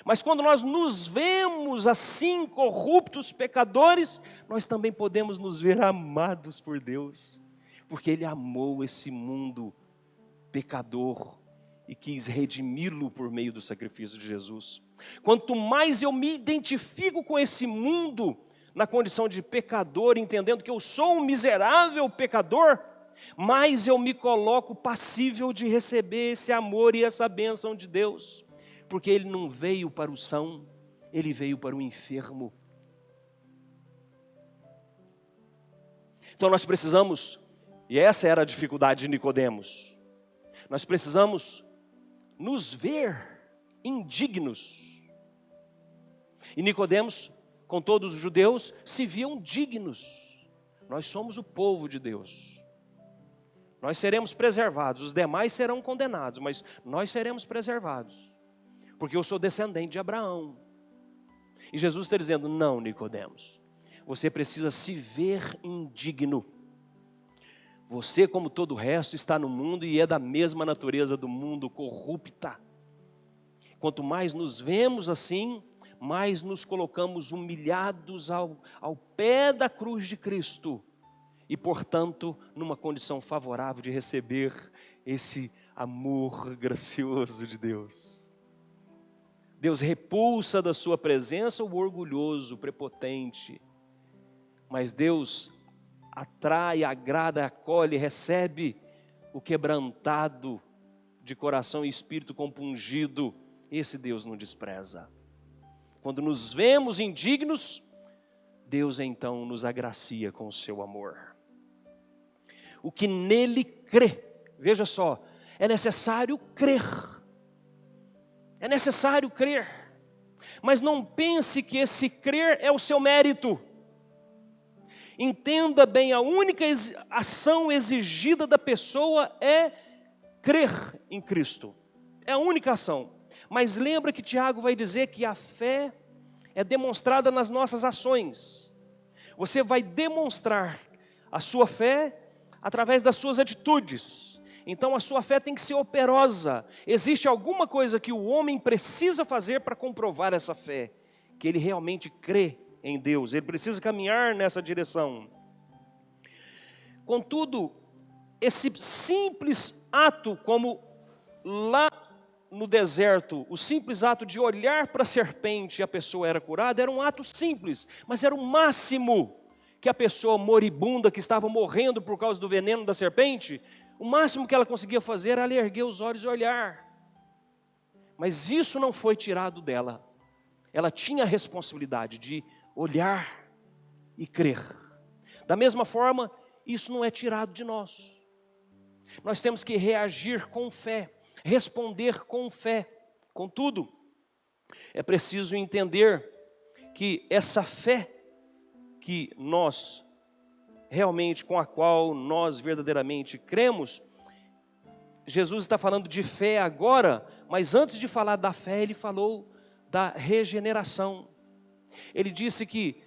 Mas quando nós nos vemos assim, corruptos, pecadores, nós também podemos nos ver amados por Deus, porque Ele amou esse mundo pecador e quis redimi-lo por meio do sacrifício de Jesus. Quanto mais eu me identifico com esse mundo, na condição de pecador, entendendo que eu sou um miserável pecador, mais eu me coloco passível de receber esse amor e essa bênção de Deus, porque Ele não veio para o são, Ele veio para o enfermo. Então nós precisamos, e essa era a dificuldade de Nicodemos, nós precisamos nos ver indignos. E Nicodemos, com todos os judeus, se viam dignos. Nós somos o povo de Deus. Nós seremos preservados, os demais serão condenados, mas nós seremos preservados, porque eu sou descendente de Abraão. E Jesus está dizendo: não, Nicodemos, você precisa se ver indigno. Você, como todo o resto, está no mundo e é da mesma natureza do mundo, corrupta. Quanto mais nos vemos assim, mais nos colocamos humilhados ao pé da cruz de Cristo. E, portanto, numa condição favorável de receber esse amor gracioso de Deus. Deus repulsa da sua presença o orgulhoso, o prepotente. Mas Deus atrai, agrada, acolhe, recebe o quebrantado de coração e espírito compungido. Esse Deus não despreza. Quando nos vemos indignos, Deus então nos agracia com o seu amor. O que nele crê, veja só, é necessário crer. É necessário crer. Mas não pense que esse crer é o seu mérito. Entenda bem, a única ação exigida da pessoa é crer em Cristo. É a única ação. Mas lembra que Tiago vai dizer que a fé é demonstrada nas nossas ações. Você vai demonstrar a sua fé através das suas atitudes. Então a sua fé tem que ser operosa. Existe alguma coisa que o homem precisa fazer para comprovar essa fé, que ele realmente crê em Deus. Ele precisa caminhar nessa direção. Contudo, esse simples ato, como lá no deserto, o simples ato de olhar para a serpente e a pessoa era curada, era um ato simples, mas era o máximo que a pessoa moribunda, que estava morrendo por causa do veneno da serpente, o máximo que ela conseguia fazer era ela erguer os olhos e olhar. Mas isso não foi tirado dela. Ela tinha a responsabilidade de olhar e crer. Da mesma forma, isso não é tirado de nós. Nós temos que reagir com fé, responder com fé. Contudo, é preciso entender que essa fé que nós realmente, com a qual nós verdadeiramente cremos, Jesus está falando de fé agora, mas antes de falar da fé, ele falou da regeneração. Ele disse que,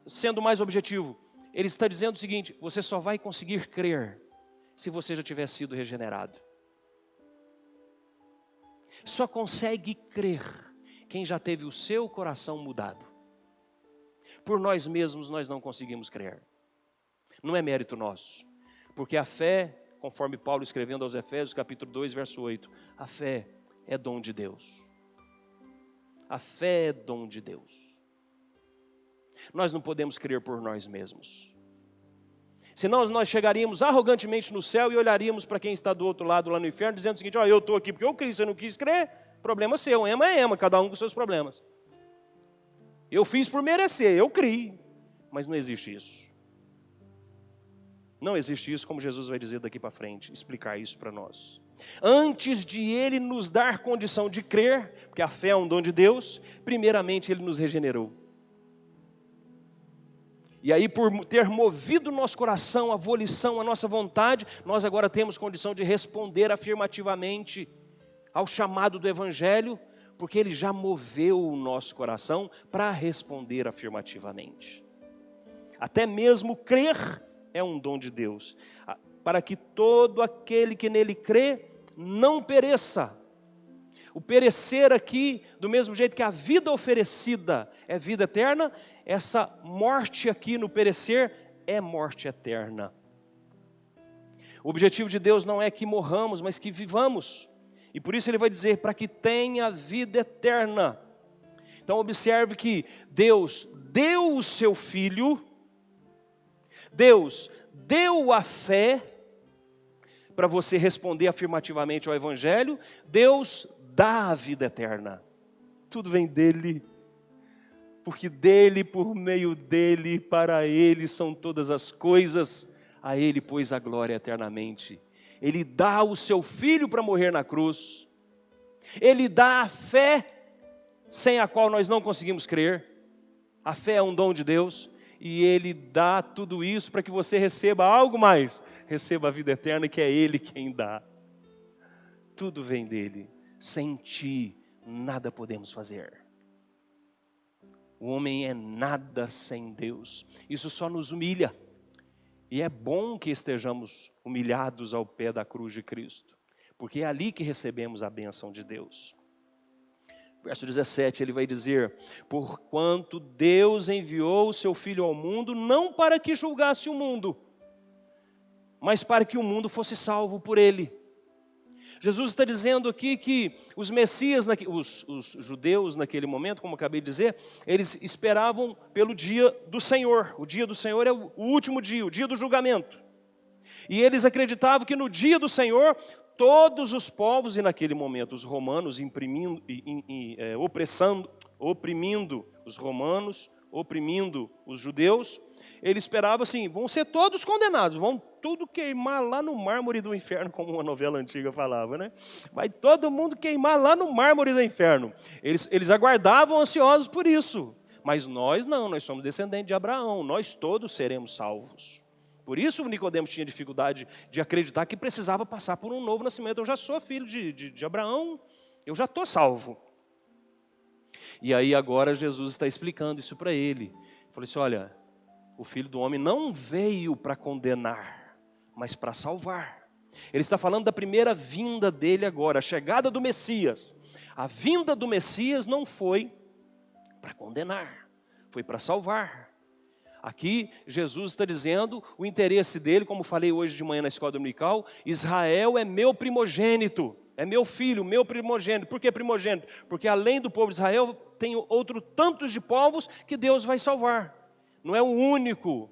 sendo mais objetivo, ele está dizendo o seguinte: você só vai conseguir crer se você já tiver sido regenerado. Só consegue crer quem já teve o seu coração mudado. Por nós mesmos nós não conseguimos crer. Não é mérito nosso. Porque a fé, conforme Paulo escrevendo aos Efésios, capítulo 2, verso 8, a fé é dom de Deus. A fé é dom de Deus. Nós não podemos crer por nós mesmos. Senão nós chegaríamos arrogantemente no céu e olharíamos para quem está do outro lado lá no inferno, dizendo o seguinte: eu estou aqui porque eu criei, você não quis crer, problema seu, ema é ema, cada um com seus problemas. Eu fiz por merecer, eu criei, mas não existe isso. Não existe isso, como Jesus vai dizer daqui para frente, explicar isso para nós. Antes de Ele nos dar condição de crer, porque a fé é um dom de Deus, primeiramente Ele nos regenerou. E aí, por ter movido o nosso coração, a volição, a nossa vontade, nós agora temos condição de responder afirmativamente ao chamado do Evangelho, porque Ele já moveu o nosso coração para responder afirmativamente. Até mesmo crer é um dom de Deus, para que todo aquele que nele crê não pereça. O perecer aqui, do mesmo jeito que a vida oferecida é vida eterna, essa morte aqui no perecer é morte eterna. O objetivo de Deus não é que morramos, mas que vivamos. E por isso Ele vai dizer, para que tenha vida eterna. Então observe que Deus deu o seu Filho, Deus deu a fé, para você responder afirmativamente ao Evangelho, Deus dá a vida eterna. Tudo vem dEle, porque dEle, por meio dEle, para Ele são todas as coisas, a Ele pois a glória eternamente. Ele dá o seu Filho para morrer na cruz, Ele dá a fé, sem a qual nós não conseguimos crer. A fé é um dom de Deus, e Ele dá tudo isso para que você receba algo mais, receba a vida eterna, que é Ele quem dá. Tudo vem dEle, sem ti nada podemos fazer. O homem é nada sem Deus, isso só nos humilha. E é bom que estejamos humilhados ao pé da cruz de Cristo, porque é ali que recebemos a bênção de Deus. Verso 17, ele vai dizer: porquanto Deus enviou o seu Filho ao mundo, não para que julgasse o mundo, mas para que o mundo fosse salvo por ele. Jesus está dizendo aqui que os Messias, os judeus naquele momento, como eu acabei de dizer, eles esperavam pelo dia do Senhor. O dia do Senhor é o último dia, o dia do julgamento. E eles acreditavam que no dia do Senhor, todos os povos, e naquele momento os romanos oprimindo os romanos, oprimindo os judeus, ele esperava assim: vão ser todos condenados, vão tudo queimar lá no mármore do inferno, como uma novela antiga falava, né? Vai todo mundo queimar lá no mármore do inferno. Eles aguardavam ansiosos por isso, mas nós não, nós somos descendentes de Abraão, nós todos seremos salvos. Por isso o Nicodemos tinha dificuldade de acreditar que precisava passar por um novo nascimento. Eu já sou filho de Abraão, eu já estou salvo. E aí agora Jesus está explicando isso para ele. Ele falou assim: olha, o Filho do Homem não veio para condenar, mas para salvar. Ele está falando da primeira vinda dele agora, a chegada do Messias. A vinda do Messias não foi para condenar, foi para salvar. Aqui Jesus está dizendo o interesse dele, como falei hoje de manhã na escola dominical: Israel é meu primogênito, é meu filho, meu primogênito. Por que primogênito? Porque além do povo de Israel, tem outro tantos de povos que Deus vai salvar. não é o único,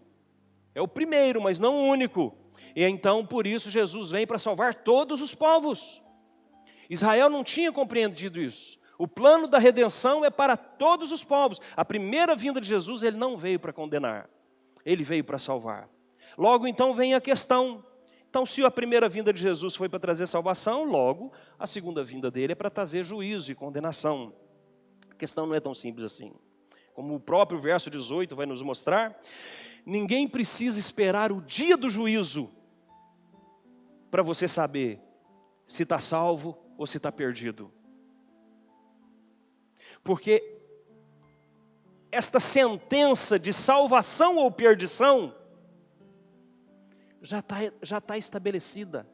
é o primeiro, mas não o único. E então, por isso, Jesus vem para salvar todos os povos. Israel não tinha compreendido isso. O plano da redenção é para todos os povos. A primeira vinda de Jesus, ele não veio para condenar, ele veio para salvar. Logo, então, vem a questão. Então, se a primeira vinda de Jesus foi para trazer salvação, logo, a segunda vinda dele é para trazer juízo e condenação. A questão não é tão simples assim. Como o próprio verso 18 vai nos mostrar, ninguém precisa esperar o dia do juízo para você saber se está salvo ou se está perdido. Porque esta sentença de salvação ou perdição já tá estabelecida.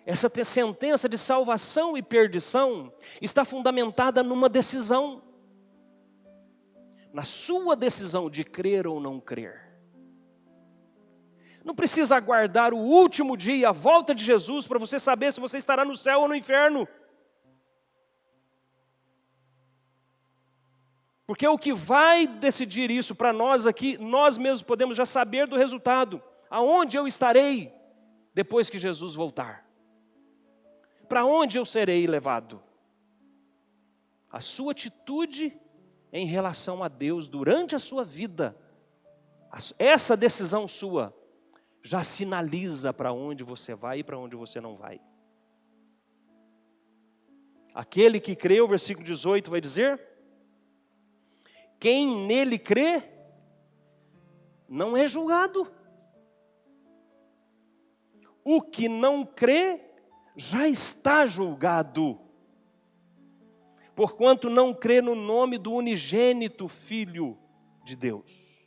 Essa sentença de salvação e perdição está fundamentada numa decisão. Na sua decisão de crer ou não crer. Não precisa aguardar o último dia, a volta de Jesus, para você saber se você estará no céu ou no inferno. Porque o que vai decidir isso para nós aqui, nós mesmos podemos já saber do resultado. Aonde eu estarei depois que Jesus voltar? Para onde eu serei levado? A sua atitude em relação a Deus durante a sua vida, essa decisão sua, já sinaliza para onde você vai e para onde você não vai. Aquele que crê, o versículo 18 vai dizer... Quem nele crê, não é julgado. O que não crê, já está julgado. Porquanto não crê no nome do unigênito Filho de Deus.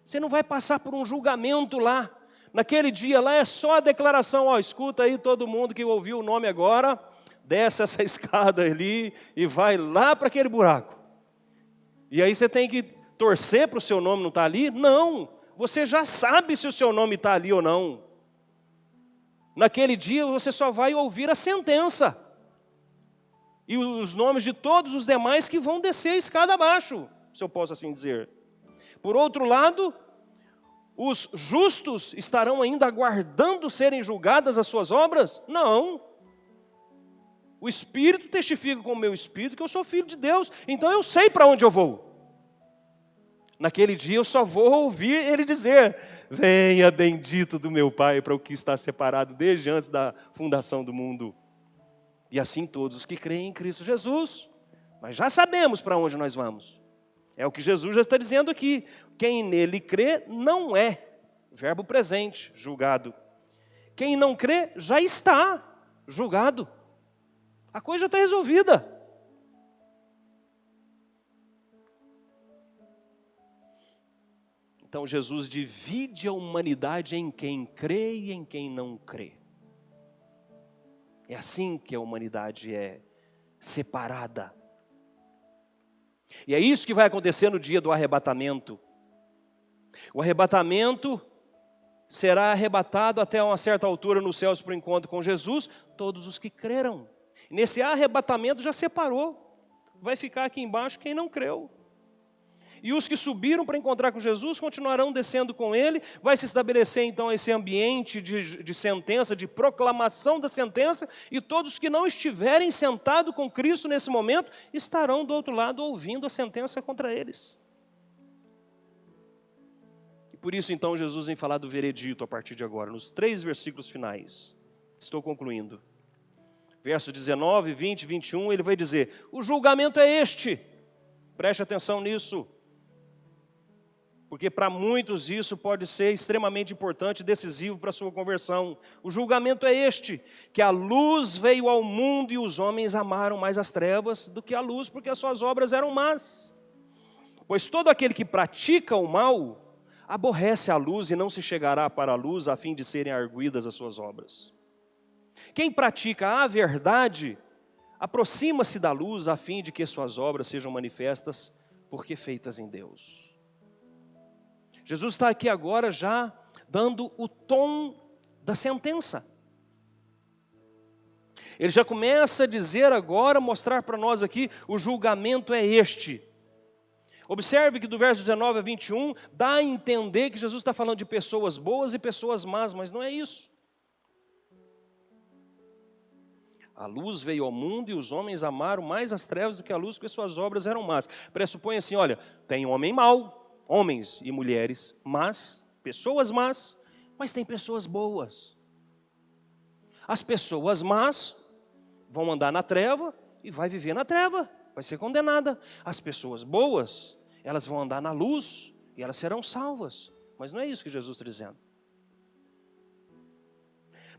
Você não vai passar por um julgamento lá. Naquele dia lá é só a declaração, ó, escuta aí todo mundo que ouviu o nome agora, desce essa escada ali e vai lá para aquele buraco. E aí você tem que torcer para o seu nome não estar ali? Não, você já sabe se o seu nome está ali ou não. Naquele dia você só vai ouvir a sentença. E os nomes de todos os demais que vão descer a escada abaixo, se eu posso assim dizer. Por outro lado, os justos estarão ainda aguardando serem julgadas as suas obras? Não. O Espírito testifica com o meu Espírito que eu sou filho de Deus, então eu sei para onde eu vou. Naquele dia eu só vou ouvir ele dizer, venha bendito do meu Pai para o que está separado desde antes da fundação do mundo. E assim todos os que creem em Cristo Jesus. Mas já sabemos para onde nós vamos. É o que Jesus já está dizendo aqui. Quem nele crê não é, verbo presente, julgado. Quem não crê já está julgado. A coisa já está resolvida. Então Jesus divide a humanidade em quem crê e em quem não crê. É assim que a humanidade é separada. E é isso que vai acontecer no dia do arrebatamento. O arrebatamento será arrebatado até uma certa altura nos céus para o encontro com Jesus, todos os que creram. Nesse arrebatamento já separou. Vai ficar aqui embaixo quem não creu. E os que subiram para encontrar com Jesus continuarão descendo com ele. Vai se estabelecer então esse ambiente de sentença, de proclamação da sentença. E todos os que não estiverem sentados com Cristo nesse momento, estarão do outro lado ouvindo a sentença contra eles. E por isso então Jesus vem falar do veredito a partir de agora, nos 3 versículos finais. Estou concluindo. Versos 19, 20 e 21, ele vai dizer, o julgamento é este. Preste atenção nisso. Porque para muitos isso pode ser extremamente importante e decisivo para a sua conversão. O julgamento é este, que a luz veio ao mundo e os homens amaram mais as trevas do que a luz, porque as suas obras eram más. Pois todo aquele que pratica o mal, aborrece a luz e não se chegará para a luz a fim de serem arguidas as suas obras. Quem pratica a verdade, aproxima-se da luz a fim de que suas obras sejam manifestas, porque feitas em Deus. Jesus está aqui agora já dando o tom da sentença. Ele já começa a dizer agora, mostrar para nós aqui, o julgamento é este. Observe que do verso 19 a 21, dá a entender que Jesus está falando de pessoas boas e pessoas más, mas não é isso. A luz veio ao mundo e os homens amaram mais as trevas do que a luz, porque suas obras eram más. Pressupõe assim, olha, tem homem mau, homens e mulheres más, pessoas más, mas tem pessoas boas. As pessoas más vão andar na treva e vai viver na treva, vai ser condenada. As pessoas boas, elas vão andar na luz e elas serão salvas. Mas não é isso que Jesus está dizendo.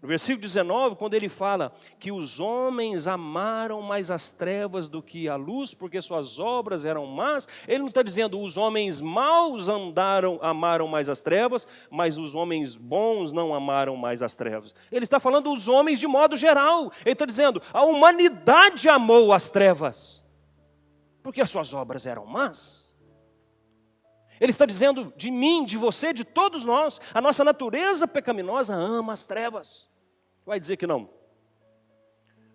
No versículo 19, quando ele fala que os homens amaram mais as trevas do que a luz, porque suas obras eram más, ele não está dizendo os homens maus amaram mais as trevas, mas os homens bons não amaram mais as trevas. Ele está falando dos homens de modo geral. Ele está dizendo, a humanidade amou as trevas, porque as suas obras eram más. Ele está dizendo de mim, de você, de todos nós, a nossa natureza pecaminosa ama as trevas. Vai dizer que não.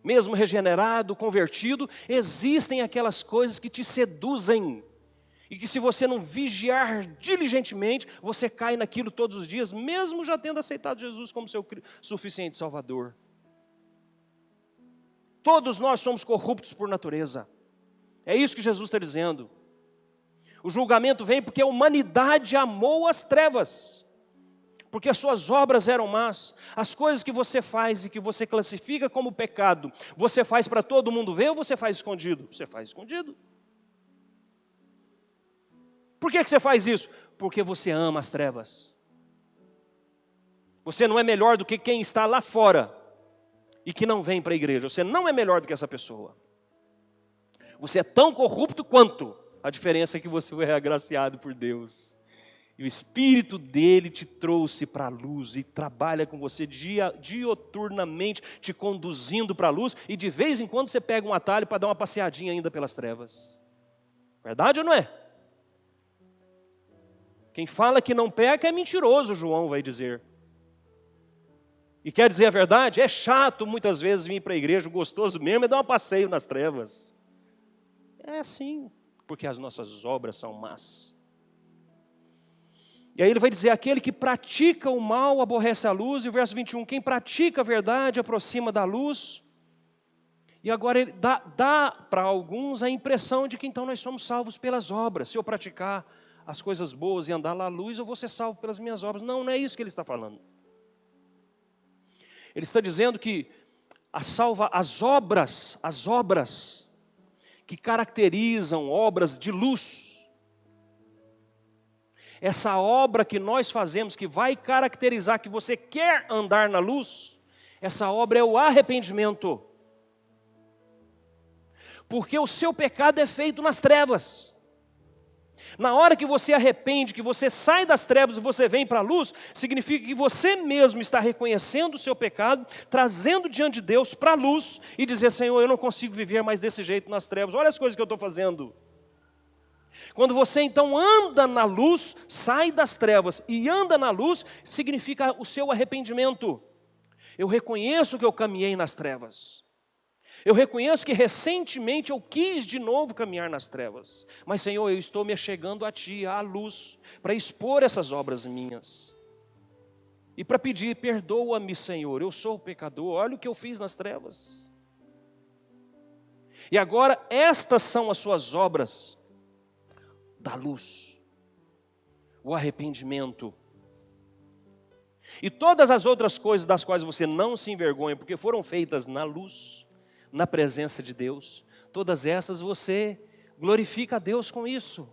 Mesmo regenerado, convertido, existem aquelas coisas que te seduzem. E que se você não vigiar diligentemente, você cai naquilo todos os dias, mesmo já tendo aceitado Jesus como seu suficiente Salvador. Todos nós somos corruptos por natureza. É isso que Jesus está dizendo. O julgamento vem porque a humanidade amou as trevas, porque as suas obras eram más. As coisas que você faz e que você classifica como pecado, você faz para todo mundo ver ou você faz escondido? Você faz escondido. Por que você faz isso? Porque você ama as trevas. Você não é melhor do que quem está lá fora e que não vem para a igreja. Você não é melhor do que essa pessoa. Você é tão corrupto quanto. A diferença é que você foi agraciado por Deus. E o Espírito dele te trouxe para a luz e trabalha com você dioturnamente, te conduzindo para a luz. E de vez em quando você pega um atalho para dar uma passeadinha ainda pelas trevas. Verdade ou não é? Quem fala que não peca é mentiroso, João vai dizer. E quer dizer a verdade? É chato muitas vezes vir para a igreja, gostoso mesmo é dar um passeio nas trevas. É assim. Porque as nossas obras são más. E aí ele vai dizer, aquele que pratica o mal aborrece a luz, e o verso 21, quem pratica a verdade aproxima da luz. E agora ele dá para alguns a impressão de que então nós somos salvos pelas obras. Se eu praticar as coisas boas e andar lá à luz, eu vou ser salvo pelas minhas obras. Não, não é isso que ele está falando. Ele está dizendo que as obras que caracterizam obras de luz, essa obra que nós fazemos, que vai caracterizar que você quer andar na luz, essa obra é o arrependimento. Porque o seu pecado é feito nas trevas. Na hora que você arrepende, que você sai das trevas e você vem para a luz, significa que você mesmo está reconhecendo o seu pecado, trazendo diante de Deus para a luz e dizer, Senhor, eu não consigo viver mais desse jeito nas trevas, olha as coisas que eu estou fazendo. Quando você então anda na luz, sai das trevas e anda na luz, significa o seu arrependimento. Eu reconheço que eu caminhei nas trevas. Eu reconheço que recentemente eu quis de novo caminhar nas trevas. Mas, Senhor, eu estou me achegando a Ti, à luz, para expor essas obras minhas. E para pedir, perdoa-me, Senhor, eu sou pecador, olha o que eu fiz nas trevas. E agora, estas são as suas obras da luz. O arrependimento. E todas as outras coisas das quais você não se envergonha, porque foram feitas na luz, na presença de Deus, todas essas você glorifica a Deus com isso.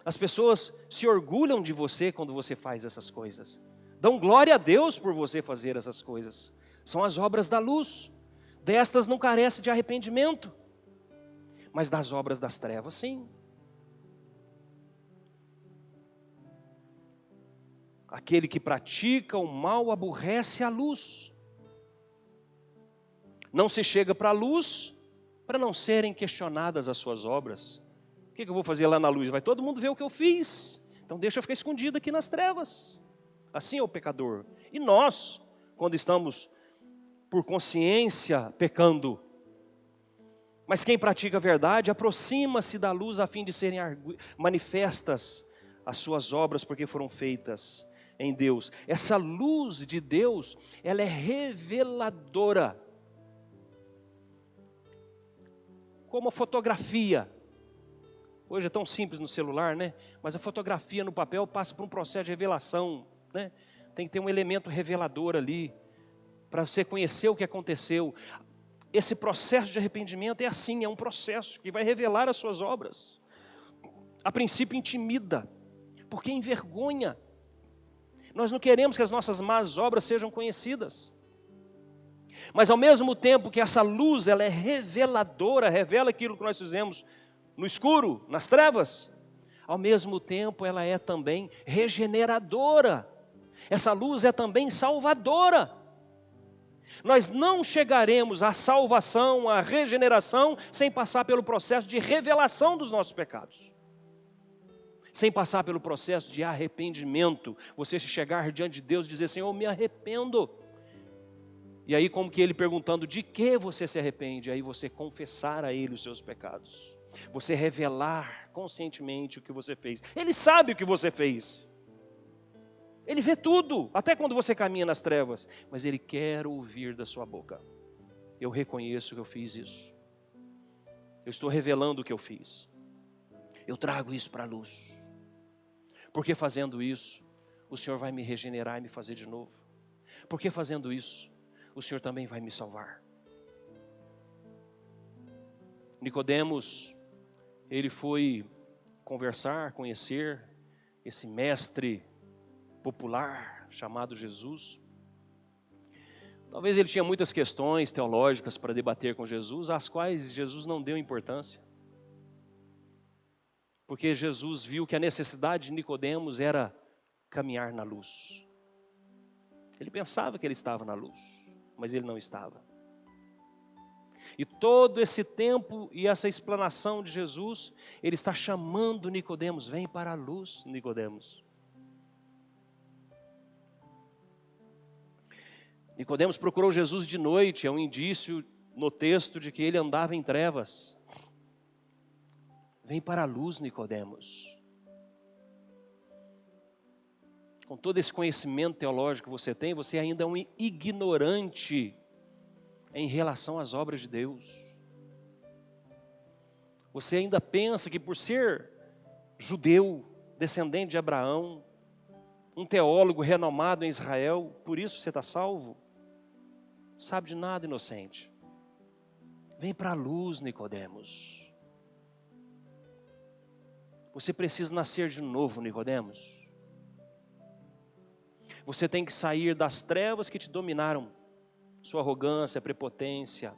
As pessoas se orgulham de você quando você faz essas coisas. Dão glória a Deus por você fazer essas coisas. São as obras da luz. Destas não carece de arrependimento. Mas das obras das trevas, sim. Aquele que pratica o mal aborrece a luz. Não se chega para a luz para não serem questionadas as suas obras. O que eu vou fazer lá na luz? Vai todo mundo ver o que eu fiz. Então deixa eu ficar escondido aqui nas trevas. Assim é o pecador. E nós, quando estamos por consciência pecando, Mas quem pratica a verdade aproxima-se da luz a fim de serem manifestas as suas obras, porque foram feitas em Deus. Essa luz de Deus, ela é reveladora. Como a fotografia. Hoje é tão simples no celular, né? Mas a fotografia no papel passa por um processo de revelação, né? Tem que ter um elemento revelador ali, para você conhecer o que aconteceu. Esse processo de arrependimento é assim, é um processo que vai revelar as suas obras. A princípio intimida, porque envergonha. Nós não queremos que as nossas más obras sejam conhecidas. Mas ao mesmo tempo que essa luz, ela é reveladora, revela aquilo que nós fizemos no escuro, nas trevas, ao mesmo tempo ela é também regeneradora. Essa luz é também salvadora. Nós não chegaremos à salvação, à regeneração, sem passar pelo processo de revelação dos nossos pecados. Sem passar pelo processo de arrependimento. Você chegar diante de Deus e dizer, Senhor, eu me arrependo. E aí como que Ele perguntando, de que você se arrepende? Aí você confessar a Ele os seus pecados. Você revelar conscientemente o que você fez. Ele sabe o que você fez. Ele vê tudo, até quando você caminha nas trevas. Mas Ele quer ouvir da sua boca. Eu reconheço que eu fiz isso. Eu estou revelando o que eu fiz. Eu trago isso para a luz. Porque fazendo isso, o Senhor vai me regenerar e me fazer de novo. Porque fazendo isso, o Senhor também vai me salvar. Nicodemos, ele foi conversar, conhecer esse mestre popular chamado Jesus. Talvez ele tinha muitas questões teológicas para debater com Jesus, às quais Jesus não deu importância. Porque Jesus viu que a necessidade de Nicodemos era caminhar na luz. Ele pensava que ele estava na luz, mas ele não estava. E todo esse tempo e essa explanação de Jesus, ele está chamando Nicodemos, vem para a luz, Nicodemos. Nicodemos procurou Jesus de noite, é um indício no texto de que ele andava em trevas. Vem para a luz, Nicodemos. Com todo esse conhecimento teológico que você tem, você ainda é um ignorante em relação às obras de Deus. Você ainda pensa que por ser judeu, descendente de Abraão, um teólogo renomado em Israel, por isso você está salvo? Sabe de nada, inocente. Vem para a luz, Nicodemos. Você precisa nascer de novo, Nicodemos. Você tem que sair das trevas que te dominaram, sua arrogância, prepotência.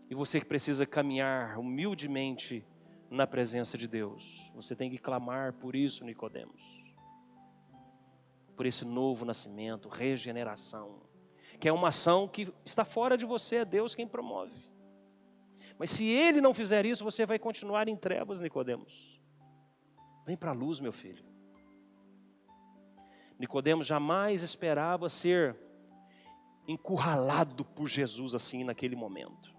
E você precisa caminhar humildemente na presença de Deus. Você tem que clamar por isso, Nicodemos. Por esse novo nascimento, regeneração, que é uma ação que está fora de você, é Deus quem promove. Mas se Ele não fizer isso, você vai continuar em trevas, Nicodemos. Vem para a luz, meu filho. Nicodemos jamais esperava ser encurralado por Jesus assim naquele momento.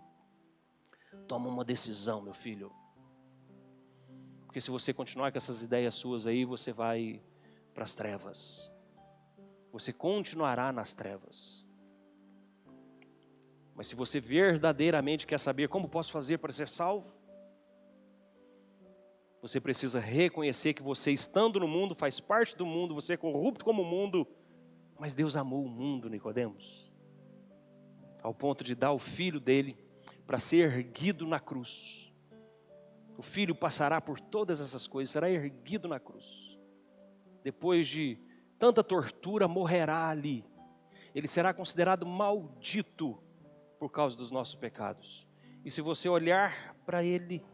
Toma uma decisão, meu filho. Porque se você continuar com essas ideias suas aí, você vai para as trevas. Você continuará nas trevas. Mas se você verdadeiramente quer saber como posso fazer para ser salvo, você precisa reconhecer que você estando no mundo, faz parte do mundo, você é corrupto como o mundo, mas Deus amou o mundo, Nicodemos, ao ponto de dar o filho dele para ser erguido na cruz. O filho passará por todas essas coisas, será erguido na cruz. Depois de tanta tortura, morrerá ali. Ele será considerado maldito por causa dos nossos pecados. E se você olhar para ele,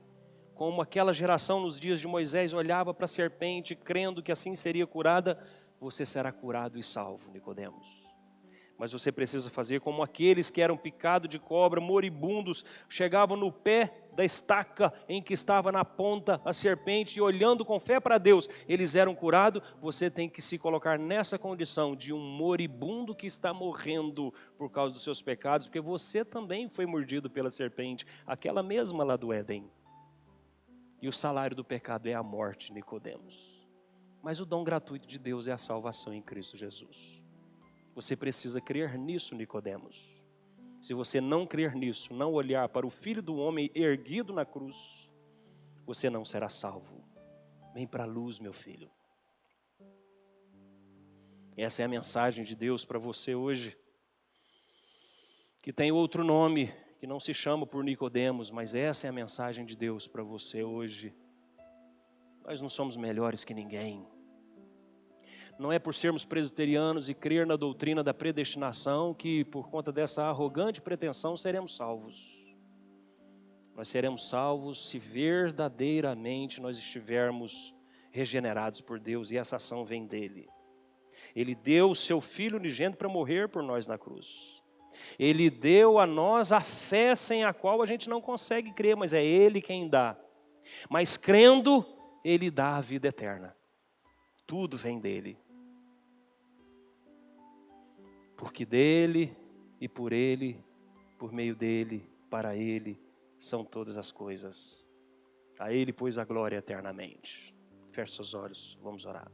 como aquela geração nos dias de Moisés olhava para a serpente, crendo que assim seria curada, você será curado e salvo, Nicodemos. Mas você precisa fazer como aqueles que eram picado de cobra, moribundos, chegavam no pé da estaca em que estava na ponta a serpente e olhando com fé para Deus, eles eram curados. Você tem que se colocar nessa condição de um moribundo que está morrendo por causa dos seus pecados, porque você também foi mordido pela serpente, aquela mesma lá do Éden. E o salário do pecado é a morte, Nicodemos. Mas o dom gratuito de Deus é a salvação em Cristo Jesus. Você precisa crer nisso, Nicodemos. Se você não crer nisso, não olhar para o Filho do Homem erguido na cruz, você não será salvo. Vem para a luz, meu filho. Essa é a mensagem de Deus para você hoje, que tem outro nome, que não se chama por Nicodemos, mas essa é a mensagem de Deus para você hoje. Nós não somos melhores que ninguém. Não é por sermos presbiterianos e crer na doutrina da predestinação que, por conta dessa arrogante pretensão, seremos salvos. Nós seremos salvos se verdadeiramente nós estivermos regenerados por Deus, e essa ação vem dele. Ele deu o seu Filho unigênito para morrer por nós na cruz. Ele deu a nós a fé sem a qual a gente não consegue crer, mas é Ele quem dá. Mas crendo, Ele dá a vida eterna. Tudo vem dele. Porque dele e por ele, por meio dele, para ele, são todas as coisas. A ele, pois, a glória eternamente. Feche seus olhos, vamos orar.